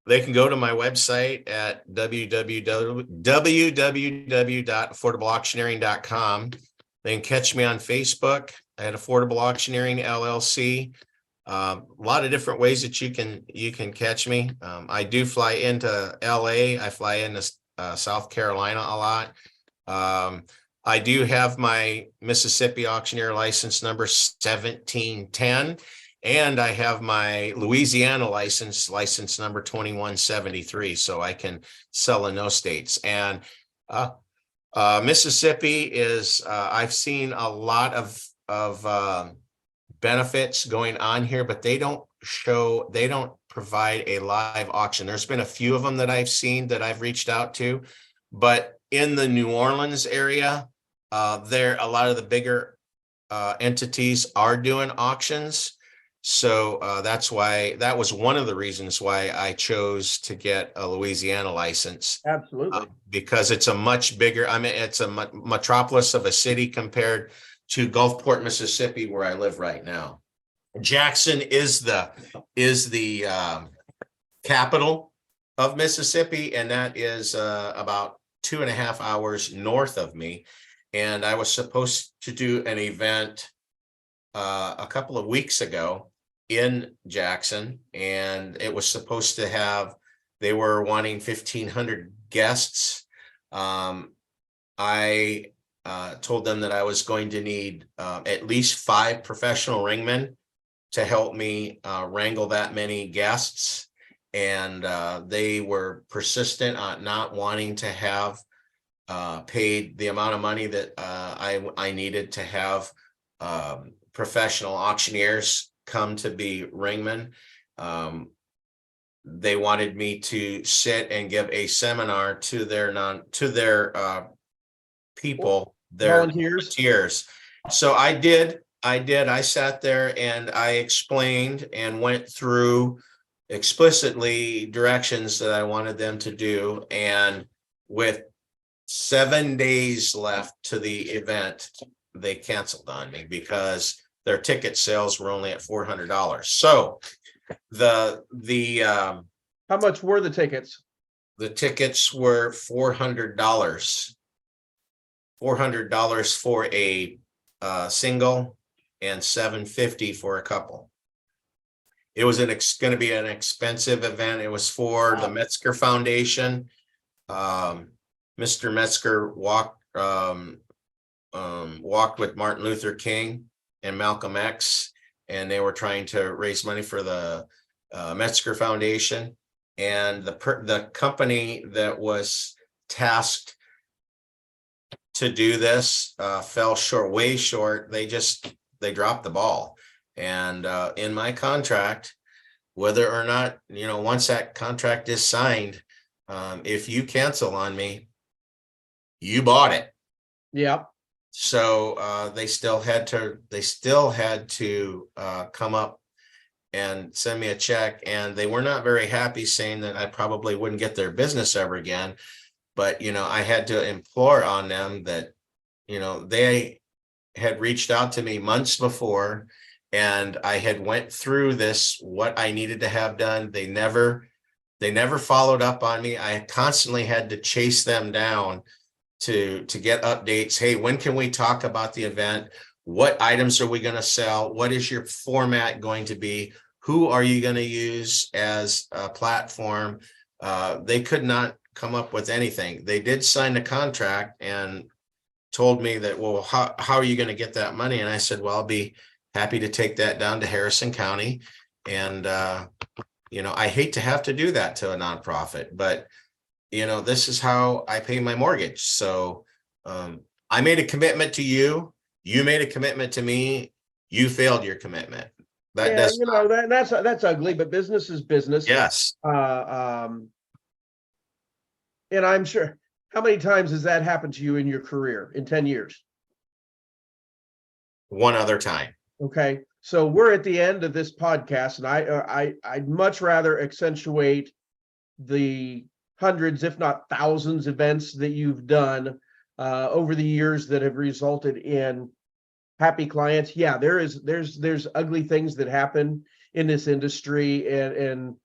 They can go to my website at www.affordableauctioneering.com. They can catch me on Facebook at Affordable Auctioneering LLC. A lot of different ways that you can catch me. I do fly into LA. I fly into South Carolina a lot. I do have my Mississippi auctioneer license number 1710, and I have my Louisiana license number 2173, so I can sell in those states. And Mississippi is I've seen a lot of benefits going on here, but they don't provide a live auction. There's been a few of them that I've seen that I've reached out to, but in the New Orleans area, there a lot of the bigger entities are doing auctions. So that was one of the reasons why I chose to get a Louisiana license. Absolutely. Because it's a much bigger, I mean, it's a metropolis of a city compared to Gulfport, Mississippi, where I live right now. Jackson is the capital of Mississippi, and that is about 2.5 hours north of me. And I was supposed to do an event a couple of weeks ago in Jackson, and it was supposed to have, they were wanting 1,500 guests. I told them that I was going to need at least 5 professional ringmen to help me wrangle that many guests. And they were persistent on not wanting to have paid the amount of money that I needed to have professional auctioneers come to be ringmen. They wanted me to sit and give a seminar to their people, their volunteers. So I did. I sat there and I explained and went through explicitly directions that I wanted them to do. And with 7 days left to the event, they canceled on me because their ticket sales were only at $400. So how much were the tickets? The tickets were $400. $400 for a single and $750 for a couple. It was going to be an expensive event. It was for the Metzger Foundation. Mr. Metzger walked with Martin Luther King and Malcolm X, and they were trying to raise money for the Metzger Foundation. And the company that was tasked to do this fell short, way short. They just dropped the ball. And in my contract, whether or not, once that contract is signed, if you cancel on me, you bought it. Yeah. So they still had to come up and send me a check, and they were not very happy, saying that I probably wouldn't get their business ever again. But I had to implore on them that they had reached out to me months before, and I had went through this, what I needed to have done. They never followed up on me. I constantly had to chase them down to get updates. Hey, when can we talk about the event? What items are we going to sell? What is your format going to be? Who are you going to use as a platform? They could not come up with anything. They did sign the contract and told me that, well, how are you going to get that money? And I said, well, I'll be happy to take that down to Harrison County. And, I hate to have to do that to a nonprofit, but this is how I pay my mortgage. So I made a commitment to you. You made a commitment to me. You failed your commitment. That's ugly, but business is business. Yes. And I'm sure, how many times has that happened to you in your career in 10 years? One other time. Okay. So we're at the end of this podcast, and I'd much rather accentuate the hundreds, if not thousands, events that you've done over the years that have resulted in happy clients. Yeah, there's ugly things that happen in this industry, and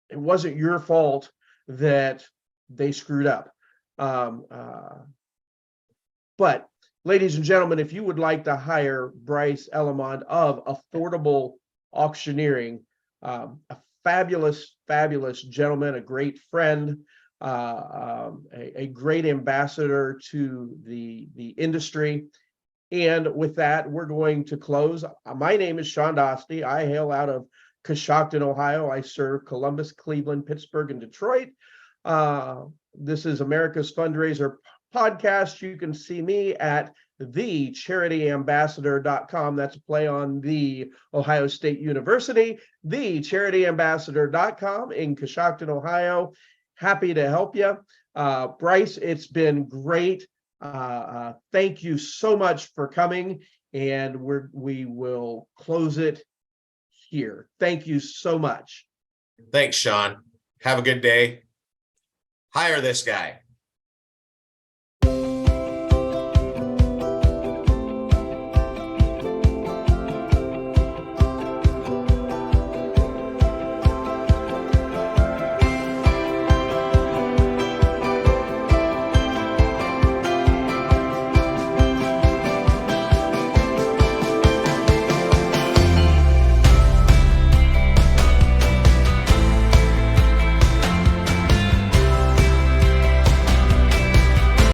it wasn't your fault that they screwed up. But ladies and gentlemen, if you would like to hire Bryce Elemond of Affordable Auctioneering, a fabulous gentleman, a great friend, a great ambassador to the industry. And with that, we're going to close. My name is Shawn Dostie. I hail out of Coshocton, Ohio. I serve Columbus, Cleveland, Pittsburgh, and Detroit. This is America's Fundraiser podcast. You can see me at thecharityambassador.com. That's a play on the Ohio State University, thecharityambassador.com in Coshocton, Ohio. Happy to help you. Bryce, it's been great. Thank you so much for coming, and we will close it here. Thank you so much. Thanks, Shawn. Have a good day. Hire this guy.